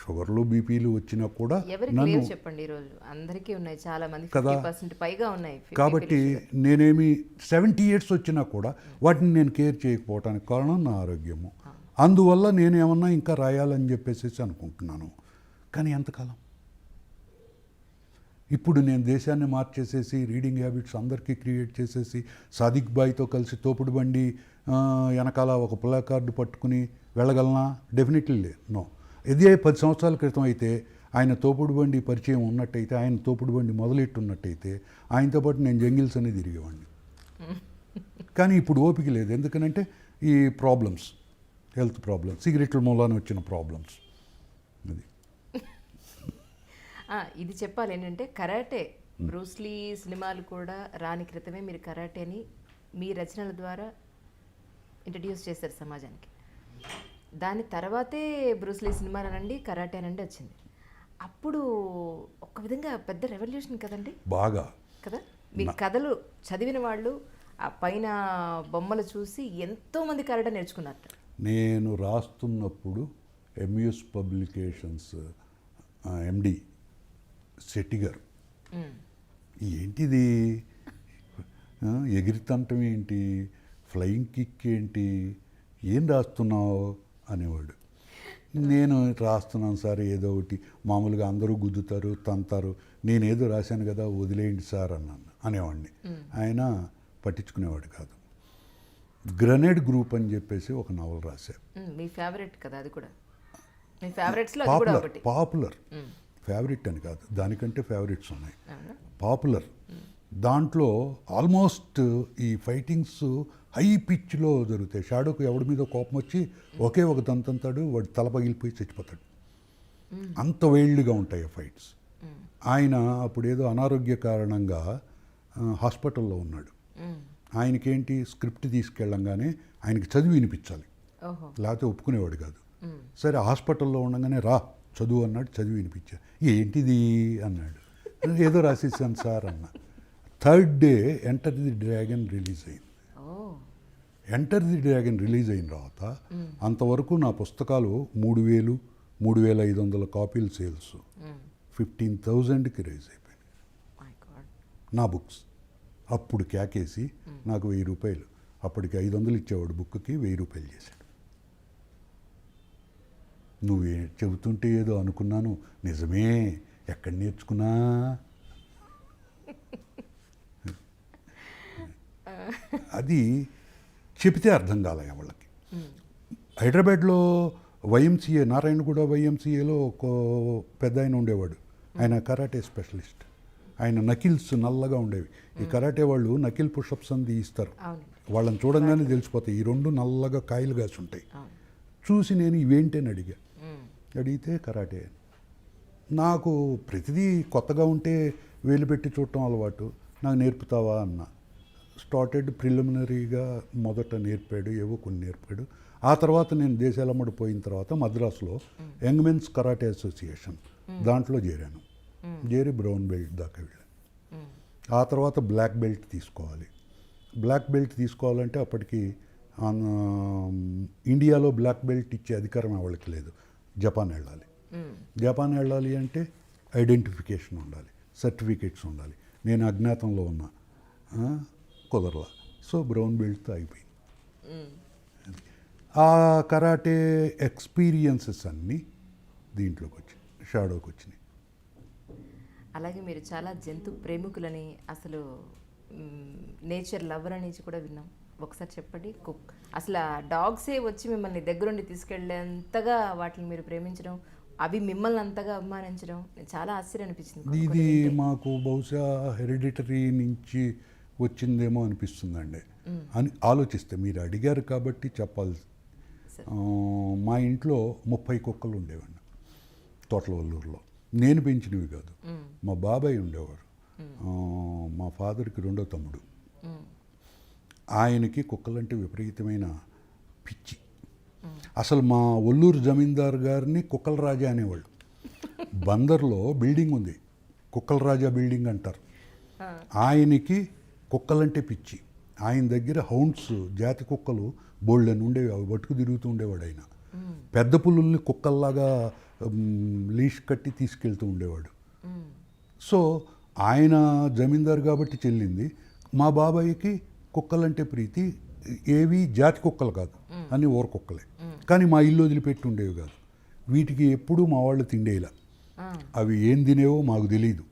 షుగర్లు, బీపీలు వచ్చినా కూడా నన్ను చెప్పండి, ఈరోజు అందరికీ ఉన్నాయి, చాలా మంది 50% పైగా ఉన్నాయి. కాబట్టి నేనేమి 70 years వచ్చినా కూడా వాటిని నేను కేర్ చేయకపోవటానికి కారణం నా ఆరోగ్యము. అందువల్ల నేను ఏమన్నా ఇంకా రాయాలని చెప్పేసి అనుకుంటున్నాను. కానీ ఎంతకాలం? ఇప్పుడు నేను దేశాన్ని మార్చేసేసి రీడింగ్ హ్యాబిట్స్ అందరికీ క్రియేట్ చేసేసి సాదిక్ భాయ్తో కలిసి తోపుడు బండి వెనకాల ఒక ప్లాకార్డు పట్టుకుని వెళ్ళగలనా? Definitely no. ఇదే 10 సంవత్సరాల క్రితం అయితే ఆయన తోపుడు బండి పరిచయం ఉన్నట్టయితే, ఆయన తోపుడు బండి మొదలెట్టున్నట్టయితే ఆయనతో పాటు నేను జంగిల్స్ అనేది తిరిగేవాడిని. కానీ ఇప్పుడు ఓపిక లేదు. ఎందుకనంటే ఈ ప్రాబ్లమ్స్, హెల్త్ ప్రాబ్లమ్స్, సిగరెట్ల మూలాన వచ్చిన ప్రాబ్లమ్స్. అది ఇది చెప్పాలి ఏంటంటే కరాటే, బ్రూస్లీ సినిమాలు కూడా రాని క్రితమే మీరు కరాటేని మీ రచనల ద్వారా ఇంట్రడ్యూస్ చేశారు సమాజానికి. దాని తర్వాతే బ్రూస్లీ సినిమాలు అనండి, కరాటే అనండి వచ్చింది. అప్పుడు ఒక విధంగా పెద్ద రెవల్యూషన్ కదండి. బాగా కదా. మీ కథలు చదివిన వాళ్ళు ఆ పైన బొమ్మలు చూసి ఎంతోమంది కరాటే నేర్చుకున్నారు. నేను రాస్తున్నప్పుడు ఎంయూఎస్ పబ్లికేషన్స్ ఎండి శెట్టి గారు, ఏంటిది ఎగిరితంటం ఏంటి, ఫ్లయింగ్ కిక్ ఏంటి, ఏం రాస్తున్నావు అనేవాడు. నేను రాస్తున్నాను సార్ ఏదో ఒకటి, మామూలుగా అందరూ గుద్దుతారు, తంతారు, నేనేదో రాశాను కదా వదిలేయండి సార్ అనేవాడిని. ఆయన పట్టించుకునేవాడు కాదు. గ్రెనేడ్ గ్రూప్ అని చెప్పేసి ఒక నవల రాశాను. మీ ఫేవరెట్ కదా అది కూడా, మీ ఫేవరెట్స్లో అది కూడా ఒకటి. పాపులర్ ఫేవరెట్ అని కాదు, దానికంటే ఫేవరెట్స్ ఉన్నాయి. పాపులర్ దాంట్లో ఆల్మోస్ట్ ఈ ఫైటింగ్స్ హై పిచ్లో జరుగుతాయి. షాడోకు ఎవడి మీద కోపం వచ్చి ఒకే ఒక తంతాడు, వాడు తల పగిలిపోయి చచ్చిపోతాడు. అంత వైల్డ్గా ఉంటాయి ఆ ఫైట్స్. ఆయన అప్పుడు ఏదో అనారోగ్య కారణంగా హాస్పిటల్లో ఉన్నాడు. ఆయనకేంటి స్క్రిప్ట్ తీసుకెళ్ళంగానే ఆయనకి చదివి వినిపించాలి, లేకపోతే ఒప్పుకునేవాడు కాదు. సరే హాస్పిటల్లో ఉండగానే రా చదువు అన్నాడు, చదివి వినిపించా. ఏంటిది అన్నాడు. ఏదో రాసేసాను సార్ అన్న. Third day enter the dragon release అయింది. ఎంటర్ ది డ్రాగన్ రిలీజ్ అయిన తర్వాత అంతవరకు నా పుస్తకాలు 3,000, 3,500 కాపీలు సేల్స్, 15,000కి రైజ్ అయిపోయింది నా బుక్స్. అప్పుడు క్యాకేసి నాకు 1,000 రూపాయలు, అప్పటికి 500 ఇచ్చేవాడు బుక్కి, 1,000 రూపాయలు చేశాడు. నువ్వే చెబుతుంటే ఏదో అనుకున్నాను, నిజమే, ఎక్కడ నేర్చుకున్నా. అది చెబితే అర్థం కాలే వాళ్ళకి. హైదరాబాద్లో వైఎంసీఏ, నారాయణగూడ వైఎంసీఏలో ఒక పెద్ద ఆయన ఉండేవాడు. ఆయన కరాటే స్పెషలిస్ట్. ఆయన నకిల్స్ నల్లగా ఉండేవి. ఈ కరాటే వాళ్ళు నకిల్ పుషప్స్ అని ఇస్తారు. వాళ్ళని చూడంగానే తెలిసిపోతాయి, ఈ రెండు నల్లగా కాయలు కాసి ఉంటాయి. చూసి నేను ఇవేంటి అని అడిగితే కరాటే. నాకు ప్రతిదీ కొత్తగా ఉంటే వేలు పెట్టి చూడటం అలవాటు. నాకు నేర్పుతావా అన్న. స్టార్టెడ్ ప్రిలిమినరీగా మొదట నేర్పాడు, ఏవో కొన్ని నేర్పాడు. ఆ తర్వాత నేను దేశాలమ్మడి పోయిన తర్వాత మద్రాసులో యంగ్ మెన్స్ కరాటే అసోసియేషన్ దాంట్లో చేరాను. చేరి బ్రౌన్ బెల్ట్ దాకా వెళ్ళాను. ఆ తర్వాత బ్లాక్ బెల్ట్ తీసుకోవాలి. బ్లాక్ బెల్ట్ తీసుకోవాలంటే అప్పటికి ఇండియాలో బ్లాక్ బెల్ట్ ఇచ్చే అధికారం వాళ్ళకి లేదు. జపాన్ వెళ్ళాలి. జపాన్ వెళ్ళాలి అంటే ఐడెంటిఫికేషన్ ఉండాలి, సర్టిఫికేట్స్ ఉండాలి. నేను అజ్ఞాతంలో ఉన్నా, కుదరలా. సో బ్రౌన్ బెల్ట్తో అయిపోయింది. ఆ కరాటే ఎక్స్పీరియన్సెస్ అన్నీ దీంట్లోకి వచ్చినాయి, షాడోకి వచ్చినాయి. అలాగే మీరు చాలా జంతు ప్రేమికులని, అసలు నేచర్ లవర్ అనేది కూడా విన్నాం. ఒకసారి చెప్పండి. అసలు డాగ్సే వచ్చి మిమ్మల్ని దగ్గరుండి తీసుకెళ్లేంతగా వాటిని మీరు ప్రేమించడం, అవి మిమ్మల్ని అంతగా అభిమానించడం చాలా ఆశ్చర్యం అనిపించింది. ఇది మాకు బహుశా హెరిడిటరీ నుంచి వచ్చిందేమో అనిపిస్తుందండి అని ఆలోచిస్తే. మీరు అడిగారు కాబట్టి చెప్పాలి. మా ఇంట్లో 30 కుక్కలు ఉండేవండి తోటలవల్లూరులో. నేను పెంచినవి కాదు, మా బాబాయ్ ఉండేవారు. మా ఫాదర్కి రెండో తమ్ముడు. ఆయనకి కుక్కలంటే విపరీతమైన పిచ్చి. అసలు మా ఒల్లూరు జమీందార్ గారిని కుక్కల రాజా అనేవాళ్ళు. బందర్లో బిల్డింగ్ ఉంది, కుక్కల రాజా బిల్డింగ్ అంటారు. ఆయనకి కుక్కలంటే పిచ్చి. ఆయన దగ్గర హౌండ్స్, జాతి కుక్కలు బోల్డెన్ ఉండేవి, అవి పట్టుకు తిరుగుతూ ఉండేవాడు ఆయన. పెద్ద పులుల్ని కుక్కల్లాగా లీష్ కట్టి తీసుకెళ్తూ ఉండేవాడు. సో ఆయన జమీందారు కాబట్టి చెల్లింది. మా బాబాయికి కుక్కలంటే ప్రీతి. ఏవి జాతి కుక్కలు కాదు, అన్ని ఊర కుక్కలే. కానీ మా ఇల్లు వదిలిపెట్టి ఉండేవి కాదు. వీటికి ఎప్పుడూ మా వాళ్ళు తిండేలా. అవి ఏం తినేవో మాకు తెలియదు,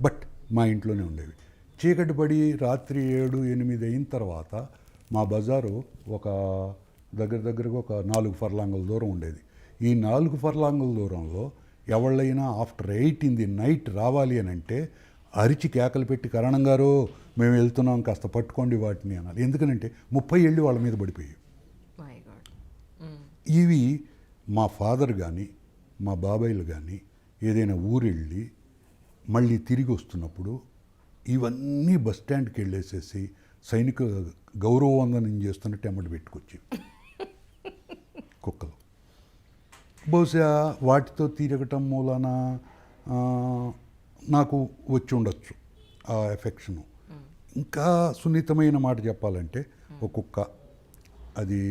బట్ మా ఇంట్లోనే ఉండేవి. చీకటి పడి రాత్రి 7, 8 అయిన తర్వాత మా బజారు ఒక దగ్గరగా ఒక 4 ఫర్లాంగుల దూరం ఉండేది. ఈ 4 ఫర్లాంగుల దూరంలో ఎవళ్ళైనా ఆఫ్టర్ 8 in the night రావాలి అని అంటే అరిచి కేకలు పెట్టి, కరణం గారు మేము వెళ్తున్నాం, కాస్త పట్టుకోండి వాటిని అనాలి. ఎందుకనంటే 30 ఏళ్ళు వాళ్ళ మీద పడిపోయాయి. ఇవి మా ఫాదర్ కానీ మా బాబాయిలు కానీ ఏదైనా ఊరెళ్ళి మళ్ళీ తిరిగి వస్తున్నప్పుడు ఇవన్నీ బస్ స్టాండ్కి వెళ్ళేసేసి సైనిక గౌరవవందనం చేస్తున్నట్టు ఎమ్మడి పెట్టుకొచ్చి కుక్కలు. బహుశా వాటితో తిరగటం మూలాన నాకు వచ్చి ఉండొచ్చు ఆ ఎఫెక్షను. ఇంకా సున్నితమైన మాట చెప్పాలంటే, ఒక కుక్క అది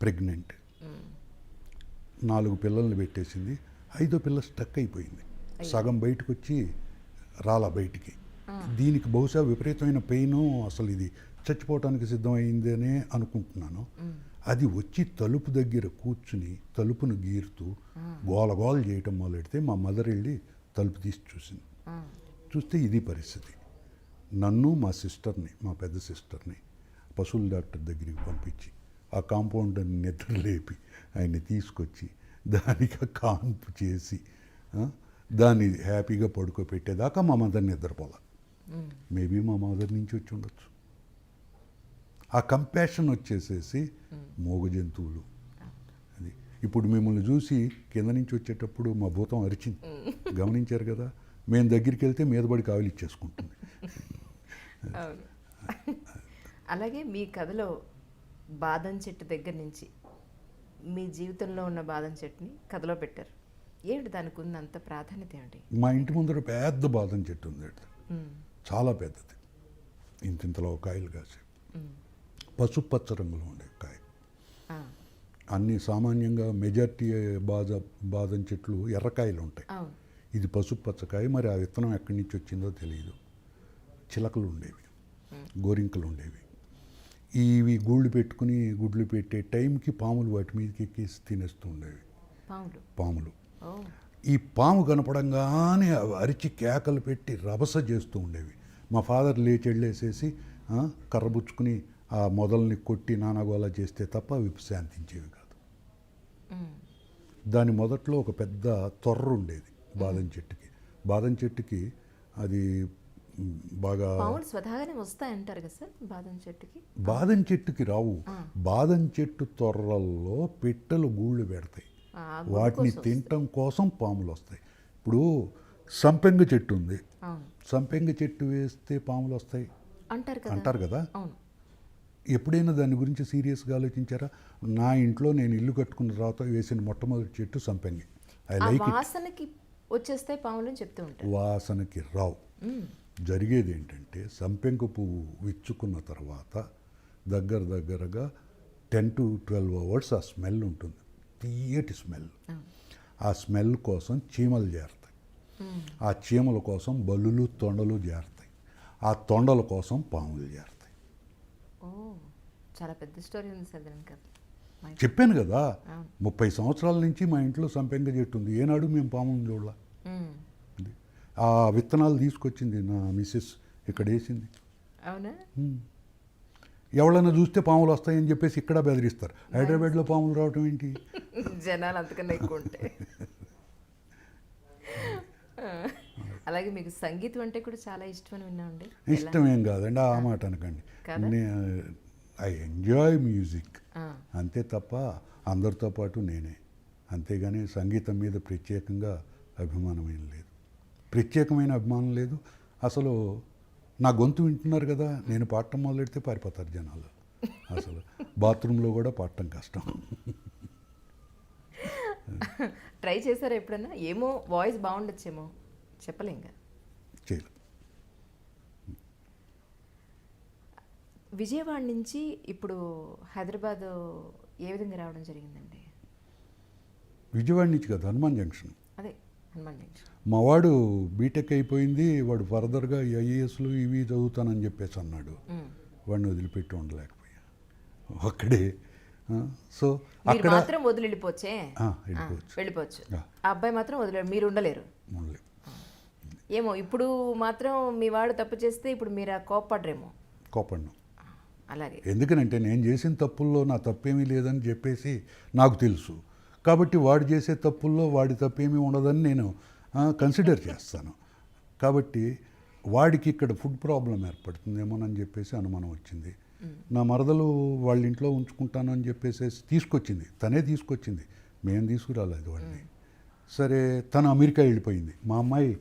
ప్రెగ్నెంట్, 4 పిల్లల్ని పెట్టేసింది. 5వ పిల్ల స్టక్ అయిపోయింది, సగం బయటకు వచ్చి రాలా బయటికి. దీనికి బహుశా విపరీతమైన పెయిన్, అసలు ఇది చచ్చిపోవటానికి సిద్ధమైందనే అనుకుంటున్నాను. అది వచ్చి తలుపు దగ్గర కూర్చుని తలుపును గీరుతూ గోల చేయటం మొదలెడితే మా మదర్ వెళ్ళి తలుపు తీసి చూసింది. చూస్తే ఇది పరిస్థితి. నన్ను, మా సిస్టర్ని, మా పెద్ద సిస్టర్ని పశువుల డాక్టర్ దగ్గరికి పంపించి ఆ కాంపౌండర్ని నిద్ర లేపి ఆయన్ని తీసుకొచ్చి దానికి కాన్పు చేసి దాన్ని హ్యాపీగా పడుకోబెట్టేదాకా మా మదర్ నిద్రపోలే. మేబీ మా మదర్ నుంచి వచ్చి ఉండొచ్చు. ఆ కంపాషన్ వచ్చేసేసి మూగ జంతువులు అది. ఇప్పుడు మిమ్మల్ని చూసి కింద నుంచి వచ్చేటప్పుడు మా భూతం అరిచింది, గమనించారు కదా. మేము దగ్గరికి వెళ్తే మీద పడి కావిలి ఇచ్చేసుకుంటుంది. అవును. అలాగే మీ కథలో బాదం చెట్టు దగ్గర నుంచి మీ జీవితంలో ఉన్న బాదం చెట్టుని కథలో పెట్టారు. ఏమిటి దానికి ఉన్న అంత ప్రాధాన్యత ఏమిటి? మా ఇంటి ముందర పెద్ద బాదం చెట్టు ఉంది, చాలా పెద్దది, ఇంతింతలో కాయలు కాసే, పసుపు పచ్చ రంగులో ఉండే కాయ. అన్ని సామాన్యంగా మెజారిటీ బాదం చెట్లు ఎర్రకాయలు ఉంటాయి, ఇది పసుపు పచ్చకాయ. మరి ఆ విత్తనం ఎక్కడి నుంచి వచ్చిందో తెలియదు. చిలకలు ఉండేవి, గోరింకలు ఉండేవి. ఇవి గూళ్ళు పెట్టుకుని గుడ్లు పెట్టే టైంకి పాములు వాటి మీదకి ఎక్కేసి తినేస్తూ ఉండేవి. పాములు ఈ పాము కనపడంగానే అరిచి కేకలు పెట్టి రభస చేస్తూ ఉండేవి. మా ఫాదర్ లేచి వెళ్ళేసేసి కర్రబుచ్చుకుని ఆ మొదల్ని కొట్టి నానాగోళ చేస్తే తప్ప అవి శాంతించేవి కాదు. దాని మొదట్లో ఒక పెద్ద తొర్ర ఉండేది బాదం చెట్టుకి. బాదం చెట్టుకి అది బాగా స్వతహాగానే వస్తాయంటారు కదా సార్ బాదం చెట్టుకి. బాదం చెట్టుకి రావు, బాదం చెట్టు తొర్రల్లో పిట్టలు గూళ్ళు పెడతాయి, వాటిని తినటం కోసం పాములు వస్తాయి. ఇప్పుడు సంపెంగ చెట్టు ఉంది, సంపెంగ చెట్టు వేస్తే పాములు వస్తాయి అంటారు కదా. ఎప్పుడైనా దాని గురించి సీరియస్గా ఆలోచించారా? నా ఇంట్లో నేను ఇల్లు కట్టుకున్న తర్వాత వేసిన మొట్టమొదటి చెట్టు సంపెంగి. వాసనకి వచ్చేస్తే పాములు చెప్తూ ఉంటారు. వాసనకి రావు. జరిగేది ఏంటంటే సంపెంగ పువ్వు విచ్చుకున్న తర్వాత దగ్గరగా 10 to 12 hours ఆ స్మెల్ ఉంటుంది, తీయటి స్మెల్. ఆ స్మెల్ కోసం చీమలు చేరుతాయి, ఆ చీమల కోసం బల్లులు తొండలు చేరుతాయి, ఆ తొండల కోసం పాములు చేరుతాయి. చాలా పెద్ద స్టోరీ ఉంది సార్ దానికి. చెప్పాను కదా, 30 సంవత్సరాల నుంచి మా ఇంట్లో సంపెంగ చెట్టు ఉంది, ఏనాడు మేము పాముని చూడాల. ఆ విత్తనాలు తీసుకొచ్చింది నా మిస్సెస్, ఇక్కడ వేసింది. అవునా? ఎవరైనా చూస్తే పాములు వస్తాయని చెప్పేసి ఇక్కడ బెదిరిస్తారు. హైదరాబాద్లో పాములు రావటం ఏంటి? జనాలు అంతకన్నా ఎక్కువ ఉంటాయి. అలాగే మీకు సంగీతం అంటే కూడా చాలా ఇష్టం అని విన్నామండి. ఇష్టమేం కాదండి, ఆ మాట అనకండి. ఐ ఎంజాయ్ మ్యూజిక్ అంతే తప్ప అందరితో పాటు నేనే. అంతేగాని సంగీతం మీద ప్రత్యేకంగా అభిమానం ఏం లేదు, ప్రత్యేకమైన అభిమానం లేదు. అసలు నా గొంతు వింటున్నారు కదా, నేను పాడటం మొదలెడితే పారిపోతారు జనాలు. అసలు బాత్రూంలో కూడా పాడటం కష్టం. ట్రై చేశారా ఎప్పుడన్నా? ఏమో వాయిస్ బాగుండొచ్చేమో, చెప్పలేంగా. చేయలేదు. విజయవాడ నుంచి ఇప్పుడు హైదరాబాద్ ఏ విధంగా రావడం జరిగిందండి? విజయవాడ నుంచి కదా, హనుమాన్ జంక్షన్. అదే హనుమాన్ జంక్షన్. మా వాడు బీటెక్ అయిపోయింది, వాడు ఫర్దర్గా ఐఏఎస్లు ఇవి చదువుతానని చెప్పేసి అన్నాడు. వాడిని వదిలిపెట్టి ఉండలేకపోయా అక్కడే. సో అక్కడ మాత్రం వదిలి వెళ్ళిపోవచ్చు. ఆ అబ్బాయి మాత్రం మీరు ఉండలేరు. ఏమో ఇప్పుడు మాత్రం మీ వాడు తప్పు చేస్తే ఇప్పుడు మీరు కోపడ్ను. అలాగే. ఎందుకనంటే నేను చేసిన తప్పుల్లో నా తప్పేమీ లేదని చెప్పేసి నాకు తెలుసు. కాబట్టి వాడు చేసే తప్పుల్లో వాడి తప్పేమీ ఉండదని నేను కన్సిడర్ చేస్తాను. కాబట్టి వాడికి ఇక్కడ ఫుడ్ ప్రాబ్లం ఏర్పడుతుందేమోనని చెప్పేసి అనుమానం వచ్చింది. నా మరదలు వాళ్ళ ఇంట్లో ఉంచుకుంటాను అని చెప్పేసి తీసుకొచ్చింది, తనే తీసుకొచ్చింది, మేము తీసుకురాలేదు వాడిని. సరే తను అమెరికా వెళ్ళిపోయింది. మా అమ్మాయి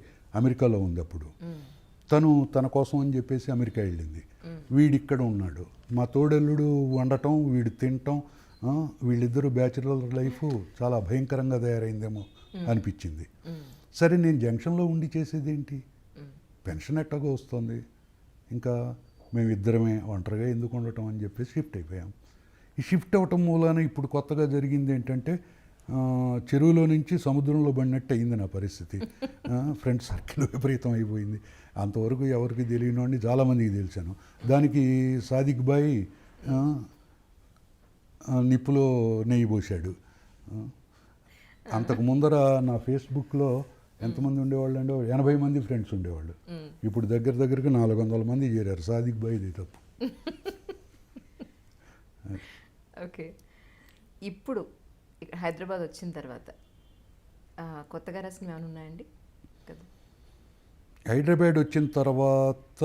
అమెరికాలో ఉంది అప్పుడు. తను తన కోసం అని చెప్పేసి అమెరికా వెళ్ళింది. వీడిక్కడ ఉన్నాడు. మా తోడెల్లుడు వండటం, వీడు తినటం, వీళ్ళిద్దరూ బ్యాచులర్ లైఫ్ చాలా భయంకరంగా తయారైందేమో అనిపించింది. సరే నేను జంక్షన్లో ఉండి చేసేది ఏంటి, పెన్షన్ ఎట్టగా వస్తుంది, ఇంకా మేమిద్దరమే ఒంటరిగా ఎందుకు ఉండటం అని చెప్పేసి షిఫ్ట్ అయిపోయాం. ఈ షిఫ్ట్ అవ్వటం మూలాన ఇప్పుడు కొత్తగా జరిగింది ఏంటంటే చెరువులో నుంచి సముద్రంలో పడినట్టు అయింది నా పరిస్థితి. ఫ్రెండ్ సర్కిల్ విపరీతం అయిపోయింది. అంతవరకు ఎవరికి తెలియని చాలామందికి తెలిసాను. దానికి సాదిక్ బాయ్ నిప్పులో నెయ్యి పోసాడు. అంతకు ముందర నా ఫేస్బుక్లో ఎంతమంది ఉండేవాళ్ళు అంటే 80 మంది ఫ్రెండ్స్ ఉండేవాళ్ళు. ఇప్పుడు దగ్గరగా 400 మంది చేరారు. సాదిక్ బాయ్ది తప్పు. ఓకే. ఇప్పుడు ఇక్కడ హైదరాబాద్ వచ్చిన తర్వాత కొత్తగా రాసినవి ఏమైనా ఉన్నాయండి కదా? హైదరాబాద్ వచ్చిన తర్వాత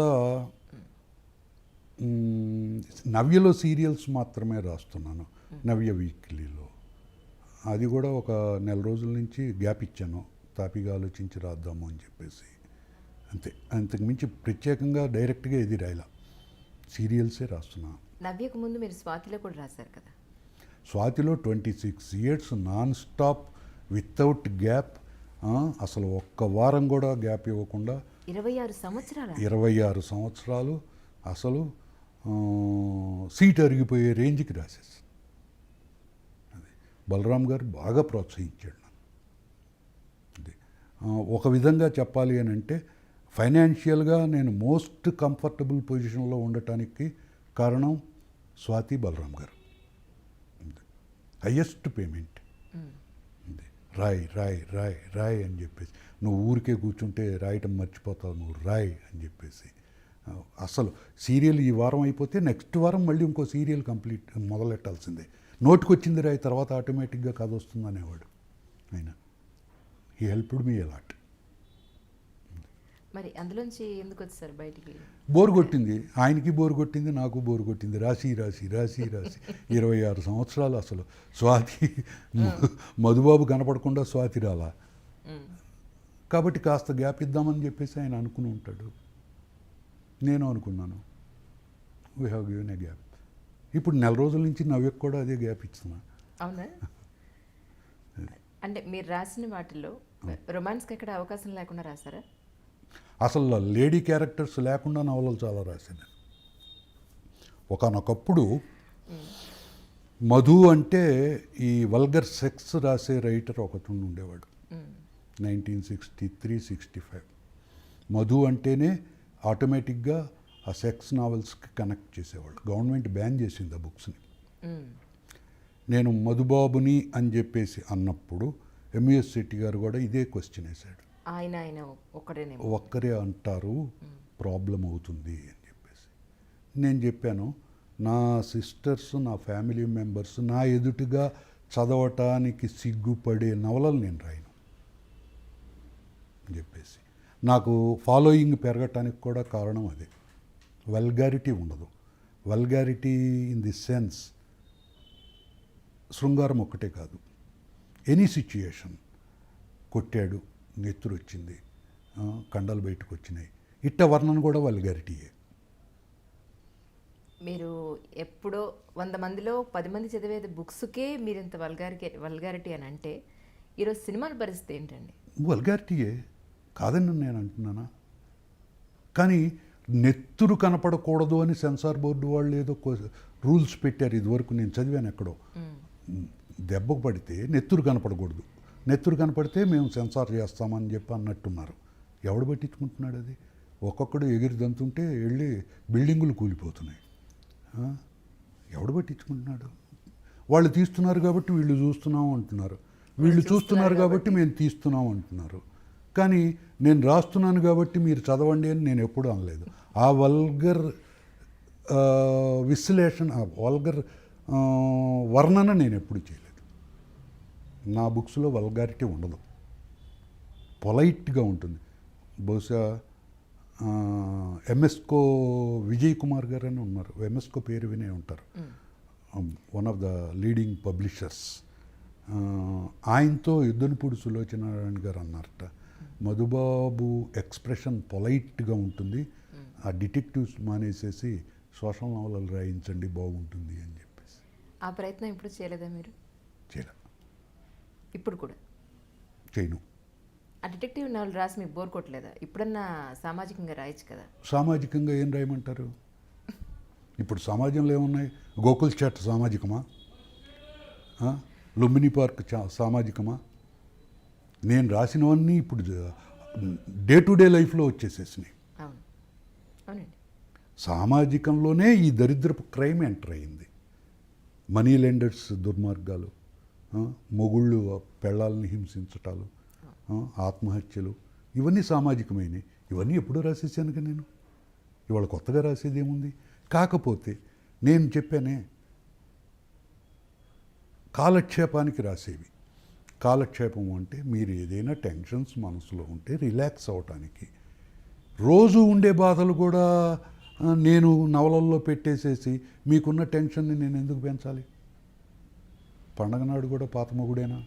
నవ్యలో సీరియల్స్ మాత్రమే రాస్తున్నాను, నవ్య వీక్లీలో. అది కూడా ఒక నెల రోజుల నుంచి గ్యాప్ ఇచ్చాను, తాపిగా ఆలోచించి రాద్దాము అని చెప్పేసి. అంతే, అంతకుమించి ప్రత్యేకంగా డైరెక్ట్గా ఇది రాయలా, సీరియల్సే రాస్తున్నాను. నవ్యకు ముందు మీరు స్వాతిలో కూడా రాశారు కదా? స్వాతిలో 26 years non stop without gap, అసలు ఒక్క వారం కూడా గ్యాప్ ఇవ్వకుండా 26 సంవత్సరాలు. 26 సంవత్సరాలు అసలు సీట్ అరిగిపోయే రేంజ్కి రాసేసి. అది బలరాం గారు బాగా ప్రోత్సహించాడు నన్ను. అది ఒక విధంగా చెప్పాలి అని అంటే ఫైనాన్షియల్గా నేను మోస్ట్ కంఫర్టబుల్ పొజిషన్లో ఉండటానికి కారణం స్వాతి, బలరాం గారు. Highest payment. రాయ్ రాయ్ రాయ్ రాయ్ అని చెప్పేసి, నువ్వు ఊరికే కూర్చుంటే రాయటం మర్చిపోతావు, నువ్వు రాయ్ అని చెప్పేసి. అసలు సీరియల్ ఈ వారం అయిపోతే నెక్స్ట్ వారం మళ్ళీ ఇంకో సీరియల్ కంప్లీట్ మొదలెట్టాల్సిందే. నోటికి వచ్చింది రాయి, తర్వాత ఆటోమేటిక్గా కథ వస్తుంది అనేవాడు ఆయన. He helped me a lot. మరి అందులోంచి ఎందుకు వచ్చేసారు బయటికి? బోర్ కొట్టింది, ఆయనకి బోర్ కొట్టింది, నాకు బోర్ కొట్టింది. రాసి రాసి రాసి రాసి 26 సంవత్సరాలు అసలు. స్వాతి, మధుబాబు కనపడకుండా స్వాతి రాలా, కాబట్టి కాస్త గ్యాప్ ఇద్దామని చెప్పేసి ఆయన అనుకుని ఉంటాడు. నేను అనుకున్నాను, we have given a gap. ఇప్పుడు నెల రోజుల నుంచి నవ్యకు కూడా అదే గ్యాప్ ఇస్తున్నా. అవునా? అంటే మీరు రాసిన వాటిల్లో రొమాన్స్కి ఎక్కడ అవకాశం లేకుండా రాశారా? అసలు లేడీ క్యారెక్టర్స్ లేకుండా నవలలు చాలా రాశాను. ఒకానొకప్పుడు మధు అంటే ఈ వల్గర్ సెక్స్ రాసే రైటర్ ఒకటి ఉండేవాడు, 1963-65. మధు అంటేనే ఆటోమేటిక్గా ఆ సెక్స్ నావెల్స్కి కనెక్ట్ చేసేవాడు. గవర్నమెంట్ బ్యాన్ చేసింది ఆ బుక్స్ని. నేను మధుబాబుని అని చెప్పేసి అన్నప్పుడు ఎంవిఎస్ శెట్టి గారు కూడా ఇదే క్వశ్చన్ వేశాడు. ఆయన ఒక్కరే అంటారు, ప్రాబ్లం అవుతుంది అని చెప్పేసి. నేను చెప్పాను, నా సిస్టర్స్, నా ఫ్యామిలీ మెంబర్స్ నా ఎదుటిగా చదవటానికి సిగ్గుపడే నవలలు నేను రాయను అని చెప్పేసి. నాకు ఫాలోయింగ్ పెరగటానికి కూడా కారణం అదే. వల్గారిటీ ఉండదు. వల్గారిటీ ఇన్ ది సెన్స్ శృంగారం ఒక్కటే కాదు, ఎనీ సిచ్యుయేషన్. కొట్టాడు, నెత్తురు వచ్చింది, కండలు బయటకు వచ్చినాయి, ఇట్ట వర్ణన కూడా వల్గారిటీయే. మీరు ఎప్పుడో 100 మందిలో 10 మంది చదివేది బుక్స్కే మీరు ఇంత వల్గారిటీ అని అంటే ఈరోజు సినిమాల పరిస్థితి ఏంటండి? వల్గారిటీయే కాదని నేను అంటున్నానా? కానీ నెత్తురు కనపడకూడదు అని సెన్సార్ బోర్డు వాళ్ళు ఏదో రూల్స్ పెట్టారు. ఇదివరకు నేను చదివాను ఎక్కడో, దెబ్బకు పడితే నెత్తురు కనపడకూడదు, నెత్తురు కనపడితే మేము సెన్సార్ చేస్తామని చెప్పి అన్నట్టున్నారు. ఎవడు పట్టించుకుంటున్నాడు అది? ఒక్కొక్కడు ఎగిరి దంతుంటే వెళ్ళి బిల్డింగులు కూలిపోతున్నాయి. ఎవడు పట్టించుకుంటున్నాడు? వాళ్ళు తీస్తున్నారు కాబట్టి వీళ్ళు చూస్తున్నాం అంటున్నారు, వీళ్ళు చూస్తున్నారు కాబట్టి మేము తీస్తున్నాం అంటున్నారు. కానీ నేను రాస్తున్నాను కాబట్టి మీరు చదవండి అని నేను ఎప్పుడూ అనలేదు. ఆ వల్గర్ విశ్లేషణ, ఆ వల్గర్ వర్ణన నేను ఎప్పుడు చేయలేదు. నా బుక్స్లో వల్గారిటీ ఉండదు, పొలైట్గా ఉంటుంది. బహుశా ఎంఎస్కో విజయ్ కుమార్ గారు అని ఉన్నారు, ఎంఎస్కో పేరు వినే ఉంటారు, one of the leading publishers. ఆయనతో యుద్ధనపూడి సులోచనారాయణ గారు అన్నారట, మధుబాబు ఎక్స్ప్రెషన్ పొలైట్గా ఉంటుంది, ఆ డిటెక్టివ్స్ మానేసేసి సోషల్ నవలలు రాయించండి బాగుంటుంది అని చెప్పేసి. ఆ ప్రయత్నం ఇప్పుడు చేయలేదా మీరు? చేయలే, ఇప్పుడు కూడా చేయను. ఆ డిటెక్టివ్ నవలు రాసి మీకు బోర్ కొట్టలేదా? ఇప్పుడన్నా సామాజికంగా రాయొచ్చు కదా. సామాజికంగా ఏం రాయమంటారు? ఇప్పుడు సమాజంలో ఏమున్నాయి? గోకుల్ చాట్ సామాజికమా? లుంబిని పార్క్ సామాజికమా? నేను రాసినవన్నీ ఇప్పుడు డే టు డే లైఫ్లో వచ్చేసేసినాయి. అవును, అవునండి. సామాజికంలోనే ఈ దరిద్రపు క్రైమ్ ఎంటర్ అయింది. మనీ లెండర్స్ దుర్మార్గాలు, మొగుళ్ళు పెళ్ళాలని హింసించటాలు, ఆత్మహత్యలు, ఇవన్నీ సామాజికమైనవి. ఇవన్నీ ఎప్పుడూ రాసేసాను కదా నేను. ఇవాళ కొత్తగా రాసేది ఏముంది? కాకపోతే నేను చెప్పానే, కాలక్షేపానికి రాసేవి. కాలక్షేపం అంటే మీరు ఏదైనా టెన్షన్స్ మనసులో ఉంటే రిలాక్స్ అవ్వటానికి. రోజు ఉండే బాధలు కూడా నేను నవలల్లో పెట్టేసేసి మీకున్న టెన్షన్ని నేను ఎందుకు పెంచాలి? పండగ నాడు కూడా పాత మొగుడేనా?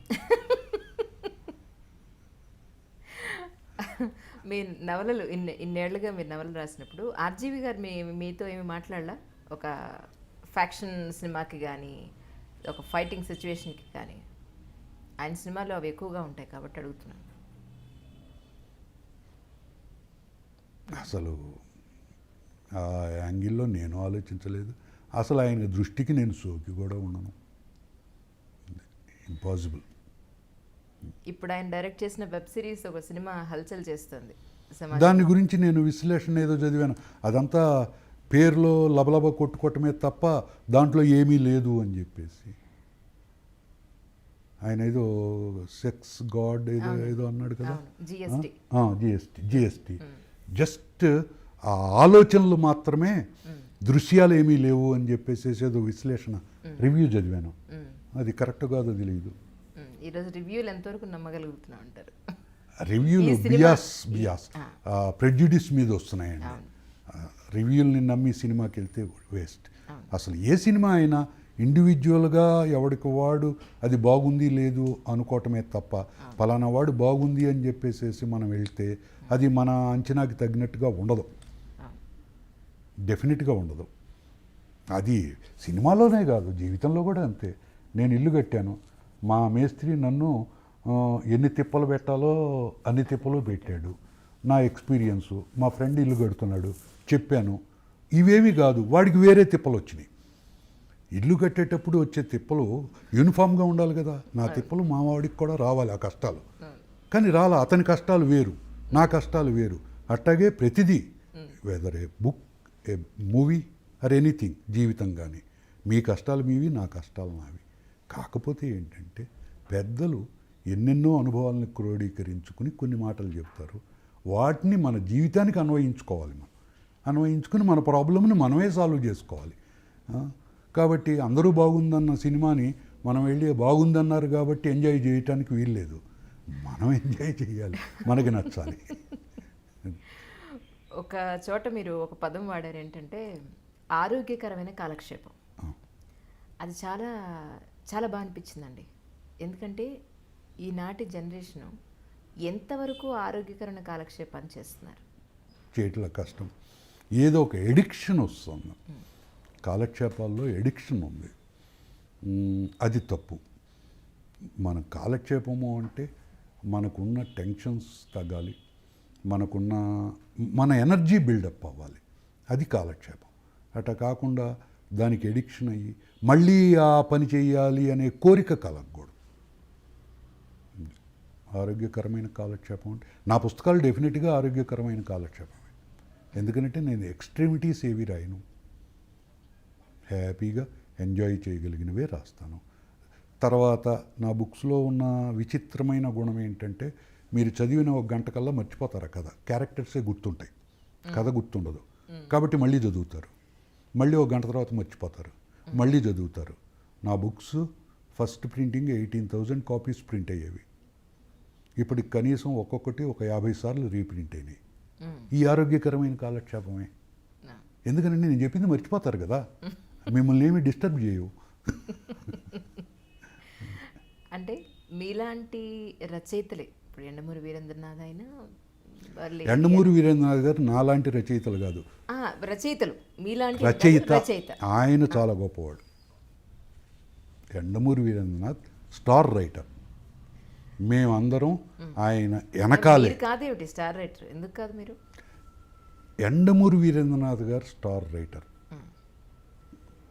మీ నవలలు ఇన్నేళ్లుగా మీరు నవలలు రాసినప్పుడు ఆర్జీవి గారు మీతో ఏమి మాట్లాడలా? ఒక ఫ్యాక్షన్ సినిమాకి కానీ ఒక ఫైటింగ్ సిచ్యువేషన్కి కానీ? ఆయన సినిమాలు అవి ఎక్కువగా ఉంటాయి కాబట్టి అడుగుతున్నాను. అసలు ఆ యాంగిల్లో నేను ఆలోచించలేదు. అసలు ఆయన దృష్టికి నేను సోకి కూడా ఉండను. ఇంపాసిబుల్. ఇప్పుడు ఆయన డైరెక్ట్ చేసిన వెబ్ సిరీస్ ఒక సినిమా హల్చల్ చేస్తుంది. దాని గురించి నేను విశ్లేషణ ఏదో చదివాను. అదంతా పేరులో లబలబ కొట్టుకోవటమే తప్ప దాంట్లో ఏమీ లేదు అని చెప్పేసి. ఆయన ఏదో సెక్స్ గాడ్ ఏదో ఏదో అన్నాడు కదా, జిఎస్టీ. జస్ట్ ఆ ఆలోచనలు మాత్రమే, దృశ్యాలు ఏమీ లేవు అని చెప్పేసి ఏదో విశ్లేషణ రివ్యూ చదివాను. అది కరెక్ట్ కాదో తెలియదు. ఈరోజు రివ్యూలు ఎంతవరకు నమ్మగలుగుతున్నా ఉంటారు? రివ్యూలు బియాస్ ప్రెడ్యుడిస్ మీద వస్తున్నాయండి. రివ్యూల్ని నమ్మి సినిమాకి వెళ్తే వేస్ట్. అసలు ఏ సినిమా అయినా ఇండివిజువల్గా ఎవడికి వాడు అది బాగుంది లేదు అనుకోవటమే తప్ప పలానా వాడు బాగుంది అని చెప్పేసేసి మనం వెళ్తే అది మన అంచనాకి తగినట్టుగా ఉండదు, డెఫినెట్గా ఉండదు. అది సినిమాలోనే కాదు, జీవితంలో కూడా అంతే. నేను ఇల్లు కట్టాను, మా మేస్త్రి నన్ను ఎన్ని తిప్పలు పెట్టాలో అన్ని తిప్పలు పెట్టాడు. నా ఎక్స్పీరియన్సు, మా ఫ్రెండ్ ఇల్లు కడుతున్నాడు చెప్పాను. ఇవేమీ కాదు, వాడికి వేరే తిప్పలు వచ్చినాయి. ఇల్లు కట్టేటప్పుడు వచ్చే తిప్పలు యూనిఫామ్గా ఉండాలి కదా. నా తిప్పలు మా వాడికి కూడా రావాలి ఆ కష్టాలు, కానీ రాలా. అతని కష్టాలు వేరు, నా కష్టాలు వేరు. అట్టాగే ప్రతిదీ, whether a book, a movie or anything, జీవితం కానీ మీ కష్టాలు మీవి, నా కష్టాలు నావి. కాకపోతే ఏంటంటే పెద్దలు ఎన్నెన్నో అనుభవాలను క్రోడీకరించుకుని కొన్ని మాటలు చెప్తారు. వాటిని మన జీవితానికి అన్వయించుకోవాలి. మనం అన్వయించుకుని మన ప్రాబ్లమ్ని మనమే సాల్వ్ చేసుకోవాలి. కాబట్టి అందరూ బాగుందన్న సినిమాని మనం వెళ్ళి బాగుందన్నారు కాబట్టి ఎంజాయ్ చేయటానికి వీల్లేదు. మనం ఎంజాయ్ చేయాలి, మనకి నచ్చాలి. ఒక చోట మీరు ఒక పదం వాడారు, ఏంటంటే ఆరోగ్యకరమైన కాలక్షేపం. అది చాలా చాలా బాగా అనిపించిందండి. ఎందుకంటే ఈనాటి జనరేషను ఎంతవరకు ఆరోగ్యకరమైన కాలక్షేపాన్ని చేస్తున్నారు? చేయట్ల కష్టం. ఏదో ఒక ఎడిక్షన్ వస్తుంది. కాలక్షేపాల్లో ఎడిక్షన్ ఉంది, అది తప్పు. మన కాలక్షేపము అంటే మనకున్న టెన్షన్స్ తగ్గాలి, మన ఎనర్జీ బిల్డప్ అవ్వాలి, అది కాలక్షేపం. అట్లా కాకుండా దానికి ఎడిక్షన్ అయ్యి మళ్ళీ ఆ పని చేయాలి అనే కోరిక కలగకూడదు. ఆరోగ్యకరమైన కాలక్షేపం అంటే నా పుస్తకాలు డెఫినెట్గా ఆరోగ్యకరమైన కాలక్షేపమే. ఎందుకంటే నేను ఎక్స్ట్రీమిటీస్ ఏవి రాయను, హ్యాపీగా ఎంజాయ్ చేయగలిగినవే రాస్తాను. తర్వాత నా బుక్స్లో ఉన్న విచిత్రమైన గుణం ఏంటంటే మీరు చదివిన ఒక గంట కల్లా మర్చిపోతారు కథ, క్యారెక్టర్సే గుర్తుంటాయి, కథ గుర్తుండదు. కాబట్టి మళ్ళీ చదువుతారు, మళ్ళీ ఒక గంట తర్వాత మర్చిపోతారు, మళ్ళీ చదువుతారు. నా books first printing 18,000 copies print అయ్యేవి. ఇప్పటికి కనీసం ఒక్కొక్కటి ఒక 50 సార్లు రీప్రింట్ అయినాయి. ఈ ఆరోగ్యకరమైన కాలక్షేపమే. ఎందుకంటే నేను చెప్పింది మర్చిపోతారు కదా, మిమ్మల్ని ఏమి డిస్టర్బ్ చేయవు. అంటే మీలాంటి రచయితలే, ఇప్పుడు యండమూరి వీరేంద్రనాథ్ అయినా, యండమూరి వీరేంద్రనాథ్ గారు నాలాంటి రచయితలు కాదు, రచయితలు మీలాంటి రచయిత. ఆయన చాలా గొప్పవాడు. యండమూరి వీరేంద్రనాథ్ స్టార్ రైటర్, మేమందరం ఆయన వెనకాలే. కాదేమిటి స్టార్ రైటర్? ఎందుకు కాదు మీరు? యండమూరి వీరేంద్రనాథ్ గారు స్టార్ రైటర్.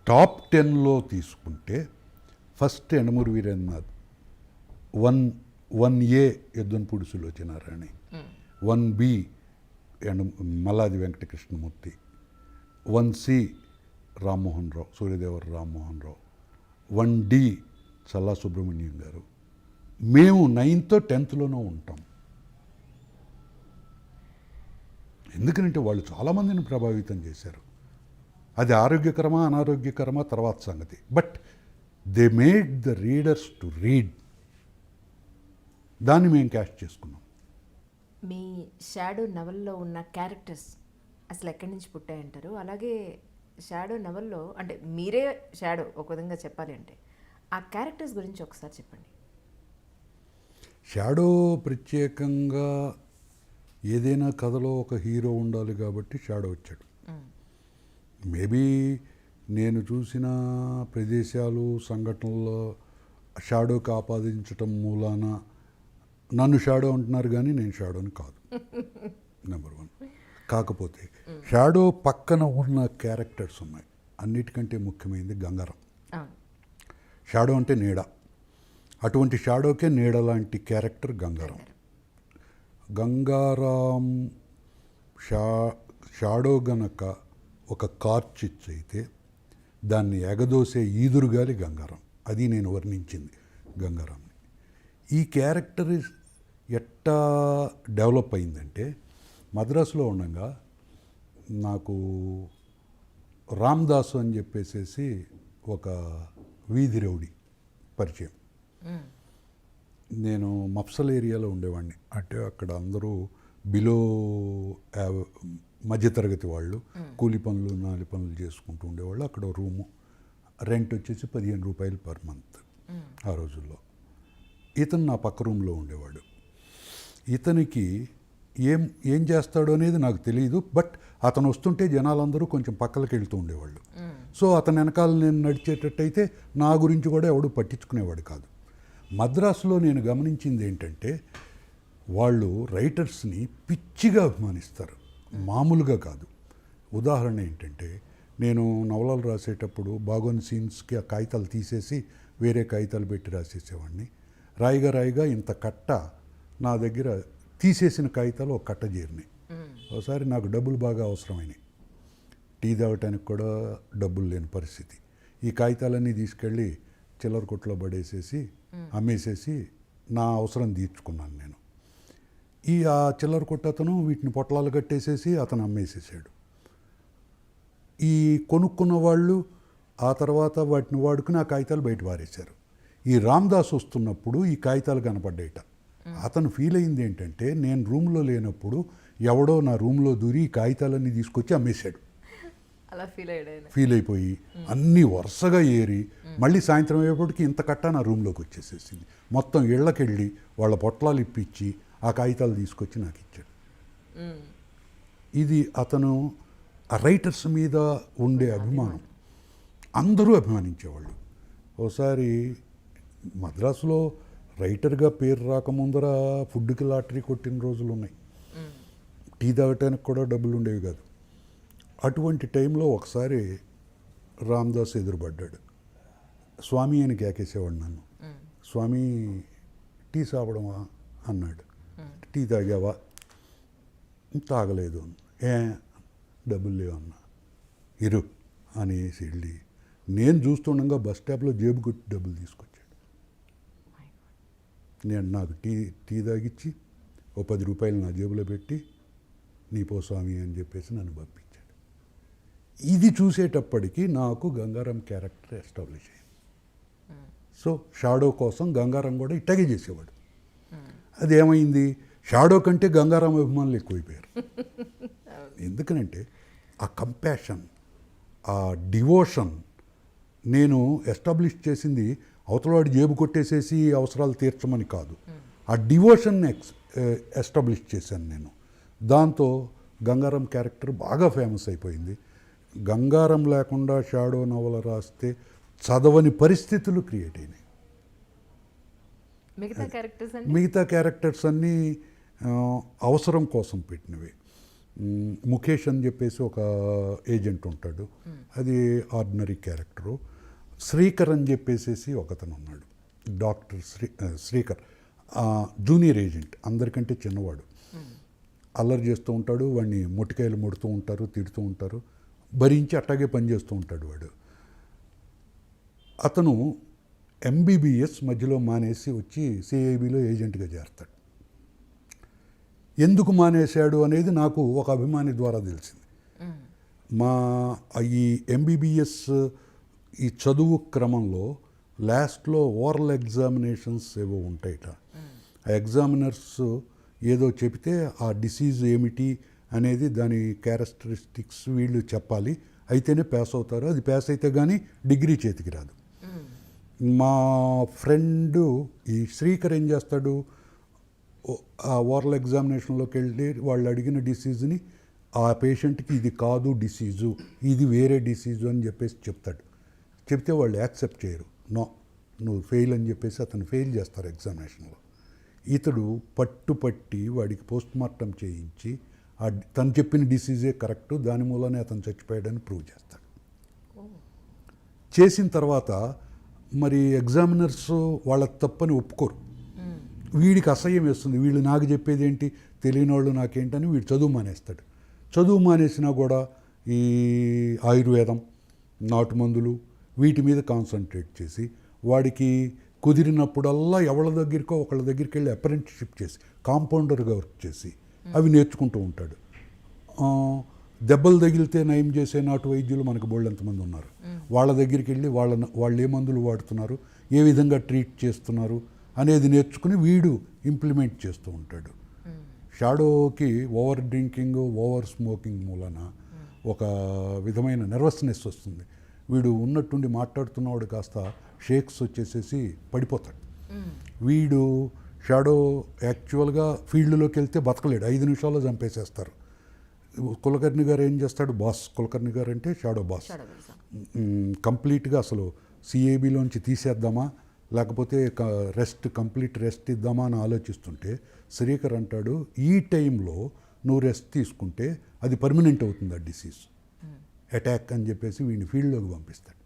టాప్ 10లో తీసుకుంటే first Yandamoori Veerendranath, 1A Yaddanapudi Sulochanarani, 1B Malladi Venkatakrishnamurthy, 1C Rammohan Rao, Suryadevara Rammohan Rao, 1D Challa Subrahmanyam garu. మేము 9th 10thలోనూ ఉంటాం. ఎందుకంటే వాళ్ళు చాలామందిని ప్రభావితం చేశారు. అది ఆరోగ్యకరమా అనారోగ్యకరమా తర్వాత సంగతి. But they made the readers to read. దాన్ని మేము క్యాష్ చేసుకున్నాం. మీ షాడో నవల్లో ఉన్న క్యారెక్టర్స్ అసలు ఎక్కడి నుంచి పుట్టాయంటారు? అలాగే షాడో నవల్లో అంటే మీరే షాడో ఒక విధంగా చెప్పాలి అంటే ఆ క్యారెక్టర్స్ గురించి ఒకసారి చెప్పండి. షాడో ప్రత్యేకంగా ఏదైనా కథలో ఒక హీరో ఉండాలి కాబట్టి షాడో వచ్చాడు. మేబీ నేను చూసిన ప్రదేశాలు సంఘటనల్లో షాడోకి ఆపాదించటం మూలాన నన్ను షాడో అంటున్నారు కానీ నేను షాడోని కాదు. నెంబర్ 1. కాకపోతే షాడో పక్కన ఉన్న క్యారెక్టర్స్ ఉన్నాయి. అన్నిటికంటే ముఖ్యమైనది గంగారం. షాడో అంటే నీడ. అటువంటి షాడోకే నీడ లాంటి క్యారెక్టర్ గంగారం. గంగారాం షాడో గనక ఒక కార్చిచ్చు అయితే దాన్ని ఎగదోసే ఈదురుగాలి గంగారం. అది నేను వర్ణించింది గంగారాంని. ఈ క్యారెక్టర్ ఎట్టా డెవలప్ అయిందంటే మద్రాసులో ఉండగా నాకు రామ్దాసు అని చెప్పేసేసి ఒక వీధి రౌడీ పరిచయం. నేను మఫ్సల్ ఏరియాలో ఉండేవాడిని. అంటే అక్కడ అందరూ బిలో మధ్యతరగతి వాళ్ళు కూలి పనులు నాలి పనులు చేసుకుంటూ ఉండేవాళ్ళు. అక్కడ రూము రెంట్ వచ్చేసి 15 రూపాయలు పర్ మంత్ ఆ రోజుల్లో. ఇతను నా పక్క రూమ్లో ఉండేవాడు. ఇతనికి ఏం చేస్తాడో అనేది నాకు తెలియదు. బట్ అతను వస్తుంటే జనాలందరూ కొంచెం పక్కలకి వెళ్తూ ఉండేవాళ్ళు. సో అతని వెనకాల నేను నడిచేటట్టయితే నా గురించి కూడా ఎవడు పట్టించుకునేవాడు కాదు. మద్రాసులో నేను గమనించింది ఏంటంటే వాళ్ళు రైటర్స్ని పిచ్చిగా అభిమానిస్తారు, మామూలుగా కాదు. ఉదాహరణ ఏంటంటే నేను నవలలు రాసేటప్పుడు బాగోని సీన్స్కి ఆ కాగితాలు తీసేసి వేరే కాగితాలు పెట్టి రాసేసేవాడిని. రాయిగా ఇంత కట్ట నా దగ్గర తీసేసిన కాగితాలు ఒక కట్ట చేరినాయి. ఒకసారి నాకు డబ్బులు బాగా అవసరమైనాయి. టీ తాగటానికి కూడా డబ్బులు లేని పరిస్థితి. ఈ కాగితాలన్నీ తీసుకెళ్ళి చిల్లర కొట్లో పడేసేసి అమ్మేసేసి నా అవసరం తీర్చుకున్నాను నేను. ఆ చిల్లర కొట్టు అతను వీటిని పొట్లాలు కట్టేసేసి అతను అమ్మేసేసాడు. ఈ కొనుక్కున్న వాళ్ళు ఆ తర్వాత వాటిని వాడుకుని ఆ కాగితాలు బయట పారేశారు. ఈ రామ్దాస్ వస్తున్నప్పుడు ఈ కాగితాలు కనపడ్డాయిట. అతను ఫీల్ అయింది ఏంటంటే నేను రూమ్లో లేనప్పుడు ఎవడో నా రూమ్లో దూరి ఈ కాగితాలన్నీ తీసుకొచ్చి అమ్మేశాడు. అలా ఫీల్ అయిపోయి అన్నీ వరుసగా ఏరి మళ్ళీ సాయంత్రం అయ్యేపటికి ఇంత కట్ట నా రూమ్లోకి వచ్చేసేసింది. మొత్తం ఇళ్ళకెళ్ళి వాళ్ళ పొట్లాలు ఇప్పించి ఆ కాగితాలు తీసుకొచ్చి నాకు ఇచ్చాడు. ఇది అతను ఆ రైటర్స్ మీద ఉండే అభిమానం. అందరూ అభిమానించేవాళ్ళు. ఒకసారి మద్రాసులో రైటర్గా పేరు రాకముందర ఫుడ్కి లాటరీ కొట్టిన రోజులు ఉన్నాయి. టీ తాగటానికి కూడా డబ్బులు ఉండేవి కాదు. అటువంటి టైంలో ఒకసారి రామ్దాస్ ఎదురుపడ్డాడు. స్వామి అని కేకేసేవాడు నన్ను. స్వామి టీ సాపడమా అన్నాడు. టీ తాగావా? తాగలేదు. డబ్బులు లేవన్నా. ఇరు అనేసి వెళ్ళి నేను చూస్తుండగా బస్ స్టాప్లో జేబు కొట్టి డబ్బులు తీసుకొచ్చాడు. నేను నాకు టీ తాగిచ్చి ఓ 10 రూపాయలు నా జేబులో పెట్టి నీ పో స్వామి అని చెప్పేసి నన్ను పంపించాడు. ఇది చూసేటప్పటికి నాకు గంగారం క్యారెక్టర్ ఎస్టాబ్లిష్ అయింది. సో షాడో కోసం గంగారం కూడా ఇట్టగే చేసేవాడు. అదేమైంది, షాడో కంటే గంగారం అభిమానులు ఎక్కువైపోయారు. ఎందుకనంటే ఆ కంపాషన్, ఆ డివోషన్ నేను ఎస్టాబ్లిష్ చేసింది అవతలవాడి జేబు కొట్టేసేసి అవసరాలు తీర్చమని కాదు. ఆ డివోషన్ని ఎస్టాబ్లిష్ చేశాను నేను. దాంతో గంగారం క్యారెక్టర్ బాగా ఫేమస్ అయిపోయింది. గంగారం లేకుండా షాడో నవల రాస్తే చదవని పరిస్థితులు క్రియేట్ అయినాయి. మిగతా క్యారెక్టర్స్ అన్నీ అవసరం కోసం పెట్టినవి. ముఖేష్ అని చెప్పేసి ఒక ఏజెంట్ ఉంటాడు, అది ఆర్డినరీ క్యారెక్టరు. శ్రీకర్ అని చెప్పేసి ఒకతను ఉన్నాడు, డాక్టర్ శ్రీకర్, జూనియర్ ఏజెంట్, అందరికంటే చిన్నవాడు. అల్లరి చేస్తూ ఉంటాడు, వాడిని మొట్టికాయలు ముడుతూ ఉంటారు, తిడుతూ ఉంటారు, భరించి అట్టాగే పనిచేస్తూ ఉంటాడు వాడు. అతను ఎంబీబీఎస్ మధ్యలో మానేసి వచ్చి సిఐబిలో ఏజెంట్గా చేస్తాడు. ఎందుకు మానేశాడు అనేది నాకు ఒక అభిమాని ద్వారా తెలిసింది. ఈ ఎంబీబీఎస్ ఈ చదువు క్రమంలో లాస్ట్లో ఓరల్ ఎగ్జామినేషన్స్ ఏవో ఉంటాయిట. ఆ ఎగ్జామినర్స్ ఏదో చెబితే ఆ డిసీజ్ ఏమిటి అనేది దాని క్యారెక్టరిస్టిక్స్ వీళ్ళు చెప్పాలి, అయితేనే పాస్ అవుతారు. అది పాస్ అయితే కానీ డిగ్రీ చేతికి రాదు. మా ఫ్రెండు ఈ శ్రీకర్ ఏం చేస్తాడు, ఆ ఓరల్ ఎగ్జామినేషన్లోకి వెళ్ళి వాళ్ళు అడిగిన డిసీజ్ని ఆ పేషెంట్కి ఇది కాదు డిసీజు, ఇది వేరే డిసీజు అని చెప్పేసి చెప్తాడు. చెప్తే వాళ్ళు యాక్సెప్ట్ చేయరు. నో, నువ్వు ఫెయిల్ అని చెప్పేసి అతను ఫెయిల్ చేస్తారు ఎగ్జామినేషన్లో. ఇతడు పట్టుపట్టి వాడికి పోస్ట్ మార్టం చేయించి తను చెప్పిన డిసీజే కరెక్ట్, దాని మూలనే అతను చచ్చిపోయాడని ప్రూవ్ చేస్తాడు. చేసిన తర్వాత మరి ఎగ్జామినర్స్ వాళ్ళ తప్పని ఒప్పుకోరు. వీడికి అసహ్యం వేస్తుంది, వీళ్ళు నాకు చెప్పేది ఏంటి, తెలియని వాళ్ళు నాకేంటని వీడు చదువు మానేస్తాడు. చదువు మానేసినా కూడా ఈ ఆయుర్వేదం, నాటు మందులు వీటి మీద కాన్సన్ట్రేట్ చేసి వాడికి కుదిరినప్పుడల్లా ఎవరి దగ్గరికో ఒకళ్ళ దగ్గరికి వెళ్ళి అప్రెంటిస్షిప్ చేసి కాంపౌండర్గా వర్క్ చేసి అవి నేర్చుకుంటూ ఉంటాడు. దెబ్బలు తగిలితే నయం చేసే నాటు వైద్యులు మనకు బోళ్ళెంతమంది ఉన్నారు. వాళ్ళ దగ్గరికి వెళ్ళి వాళ్ళు ఏ మందులు వాడుతున్నారు, ఏ విధంగా ట్రీట్ చేస్తున్నారు అనేది నేర్చుకుని వీడు ఇంప్లిమెంట్ చేస్తూ ఉంటాడు. షాడోకి ఓవర్ డ్రింకింగ్, ఓవర్ స్మోకింగ్ మూలన ఒక విధమైన నర్వస్నెస్ వస్తుంది. వీడు ఉన్నట్టుండి మాట్లాడుతున్నవాడు కాస్త షేక్స్ వచ్చేసేసి పడిపోతాడు. వీడు షాడో యాక్చువల్గా ఫీల్డ్లోకి వెళ్తే బతకలేడు, 5 నిమిషాల్లో చంపేసేస్తారు. కులకర్ణి గారు ఏం చేస్తాడు, బాస్ కులకర్ణి గారు అంటే షాడో బాస్. కంప్లీట్గా అసలు సిఏబిలోంచి తీసేద్దామా లేకపోతే కంప్లీట్ రెస్ట్ ఇద్దామా అని ఆలోచిస్తుంటే శ్రీకర్ అంటాడు, ఈ టైంలో నువ్వు రెస్ట్ తీసుకుంటే అది పర్మనెంట్ అవుతుంది ఆ డిసీజ్, అటాక్ అని చెప్పేసి వీడిని ఫీల్డ్లోకి పంపిస్తాడు.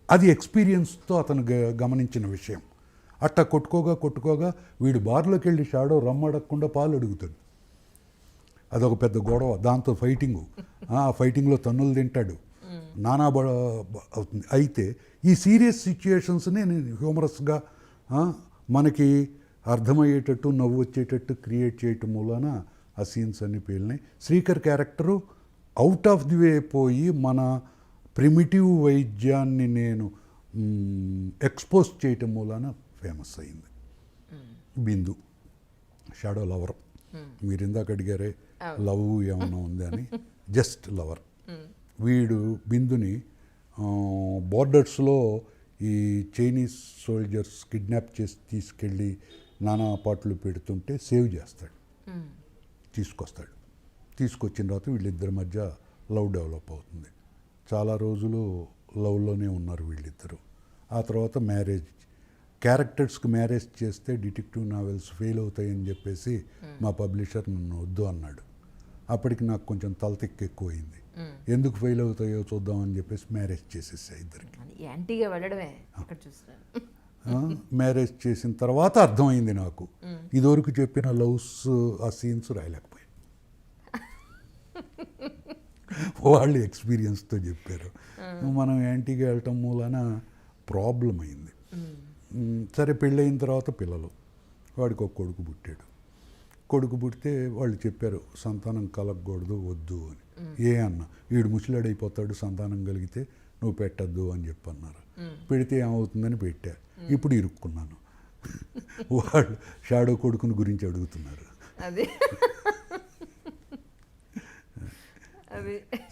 అది ఎక్స్పీరియన్స్తో అతను గమనించిన విషయం. అట్టా కొట్టుకోగా వీడు బార్లోకి వెళ్ళి షాడో రమ్మడకుండా పాలు అడుగుతాడు. అదొక పెద్ద గొడవ, దాంతో ఫైటింగు. ఆ ఫైటింగ్లో తన్నులు తింటాడు, నానా అవుతుంది. అయితే ఈ సీరియస్ సిచ్యుయేషన్స్ని నేను హ్యూమరస్గా మనకి అర్థమయ్యేటట్టు నవ్వు వచ్చేటట్టు క్రియేట్ చేయటం మూలన ఆ సీన్స్ అన్ని పేలినాయి. Srikar character out of the way పోయి మన ప్రిమిటివ్ వైద్యాన్ని నేను ఎక్స్పోజ్ చేయటం మూలన ఫేమస్ అయింది. బిందు షాడో లవర్, మీరు ఇందాక అడిగారే లవ్ ఏమైనా ఉంది అని, జస్ట్ లవర్. వీడు బిందుని బోర్డర్స్లో ఈ చైనీస్ సోల్జర్స్ కిడ్నాప్ చేసి తీసుకెళ్ళి నానా పాటలు పెడుతుంటే సేవ్ చేస్తాడు, తీసుకొస్తాడు. తీసుకొచ్చిన తర్వాత వీళ్ళిద్దరి మధ్య లవ్ డెవలప్ అవుతుంది. చాలా రోజులు లవ్లోనే ఉన్నారు వీళ్ళిద్దరూ. ఆ తర్వాత మ్యారేజ్, క్యారెక్టర్స్కి మ్యారేజ్ చేస్తే డిటెక్టివ్ నావెల్స్ ఫెయిల్ అవుతాయని చెప్పేసి మా పబ్లిషర్ నన్ను వద్దు అన్నాడు. అప్పటికి నాకు కొంచెం తలతిక్కు ఎక్కువైంది, ఎందుకు ఫెయిల్ అవుతాయో చూద్దామని చెప్పేసి మ్యారేజ్ చేసేసా ఇద్దరికి. యాంటీగా వెళ్ళడమే ఇక్కడ చూస్తున్నాను. మ్యారేజ్ చేసిన తర్వాత అర్థమైంది నాకు, ఇదివరకు చెప్పిన లవ్స్ ఆ సీన్స్ రాయలేకపోయాను. వాళ్ళు ఎక్స్పీరియన్స్తో చెప్పారు. మనం యాంటీగా వెళ్ళటం మూలన ప్రాబ్లం అయింది. సరే, పెళ్ళయిన తర్వాత పిల్లలు, వాడికి ఒక కొడుకు పుట్టాడు. కొడుకు పుడితే వాళ్ళు చెప్పారు సంతానం కలగకూడదు, వద్దు అని. ఏ అన్న, వీడు ముసలాడైపోతాడు, సంతానం కలిగితే నువ్వు పెట్టద్దు అని చెప్పన్నారు. పెడితే ఏమవుతుందని పెట్టా. ఇప్పుడు ఇరుక్కున్నాను. వాళ్ళు షాడో కొడుకుని గురించి అడుగుతున్నారు.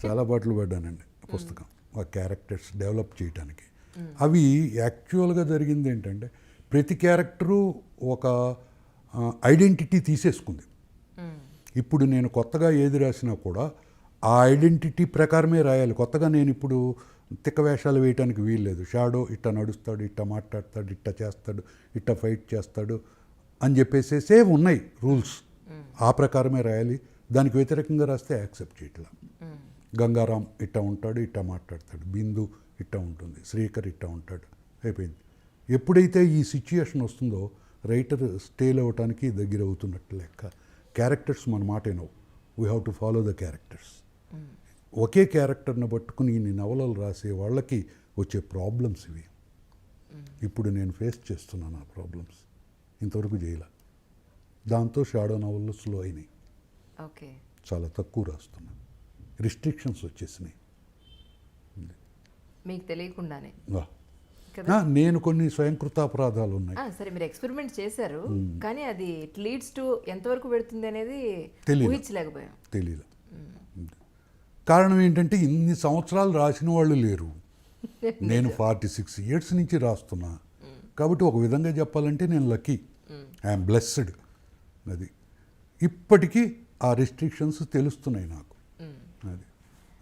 చాలా పాటలు పడ్డానండి పుస్తకం ఆ క్యారెక్టర్స్ డెవలప్ చేయడానికి. అవి యాక్చువల్గా జరిగింది ఏంటంటే ప్రతి క్యారెక్టరు ఒక ఐడెంటిటీ తీసేసుకుంది. ఇప్పుడు నేను కొత్తగా ఏది రాసినా కూడా ఆ ఐడెంటిటీ ప్రకారమే రాయాలి. కొత్తగా నేను ఇప్పుడు తిక్క వేషాలు వేయటానికి వీల్లేదు. షాడో ఇట్ట నడుస్తాడు, ఇట్ట మాట్లాడతాడు, ఇట్ట చేస్తాడు, ఇట్ట ఫైట్ చేస్తాడు అని చెప్పేసేసే ఉన్నాయి రూల్స్. ఆ ప్రకారమే రాయాలి. దానికి వ్యతిరేకంగా రాస్తే యాక్సెప్ట్ చేయట్లా. గంగారాం ఇట్ట ఉంటాడు, ఇట్ట మాట్లాడతాడు, బిందు ఇట్ట ఉంటుంది, శ్రీకర్ ఇట్ట ఉంటాడు, అయిపోయింది. ఎప్పుడైతే ఈ సిచ్యుయేషన్ వస్తుందో రైటర్ స్టేల్ అవ్వటానికి దగ్గర అవుతున్నట్టు లెక్క. క్యారెక్టర్స్ మన మాట వినవు, we have to follow the characters. ఒకే క్యారెక్టర్ని పట్టుకుని ఇన్ని నవలలు రాసే వాళ్ళకి వచ్చే ప్రాబ్లమ్స్ ఇవి. ఇప్పుడు నేను ఫేస్ చేస్తున్నాను ఆ ప్రాబ్లమ్స్, ఇంతవరకు చేయలే. దాంతో షాడో నవళ్ళు స్లో అయినాయి. ఓకే, చాలా తక్కువ రాస్తున్నాను, రిస్ట్రిక్షన్స్ వచ్చేసినాయి మీకు తెలియకుండానే. నేను కొన్ని స్వయంకృతాపరాధాలు ఉన్నాయి. సరే మీరు ఎక్స్పెరిమెంట్ చేశారు, కానీ అది ఇట్ లీడ్స్ టు ఎంతవరకు పెడుతుంది అనేది తెలీదు. ఊహించలేకపోయాం. తెలీదు. కారణం ఏంటంటే ఇన్ని సంవత్సరాలు రాసిన వాళ్ళు లేరు. నేను 46 years నుంచి రాస్తున్నా. కాబట్టి ఒక విధంగా చెప్పాలంటే నేను లక్కీ, ఐఎమ్ బ్లెస్డ్. అది ఇప్పటికీ ఆ రెస్ట్రిక్షన్స్ తెలుస్తున్నాయి నాకు.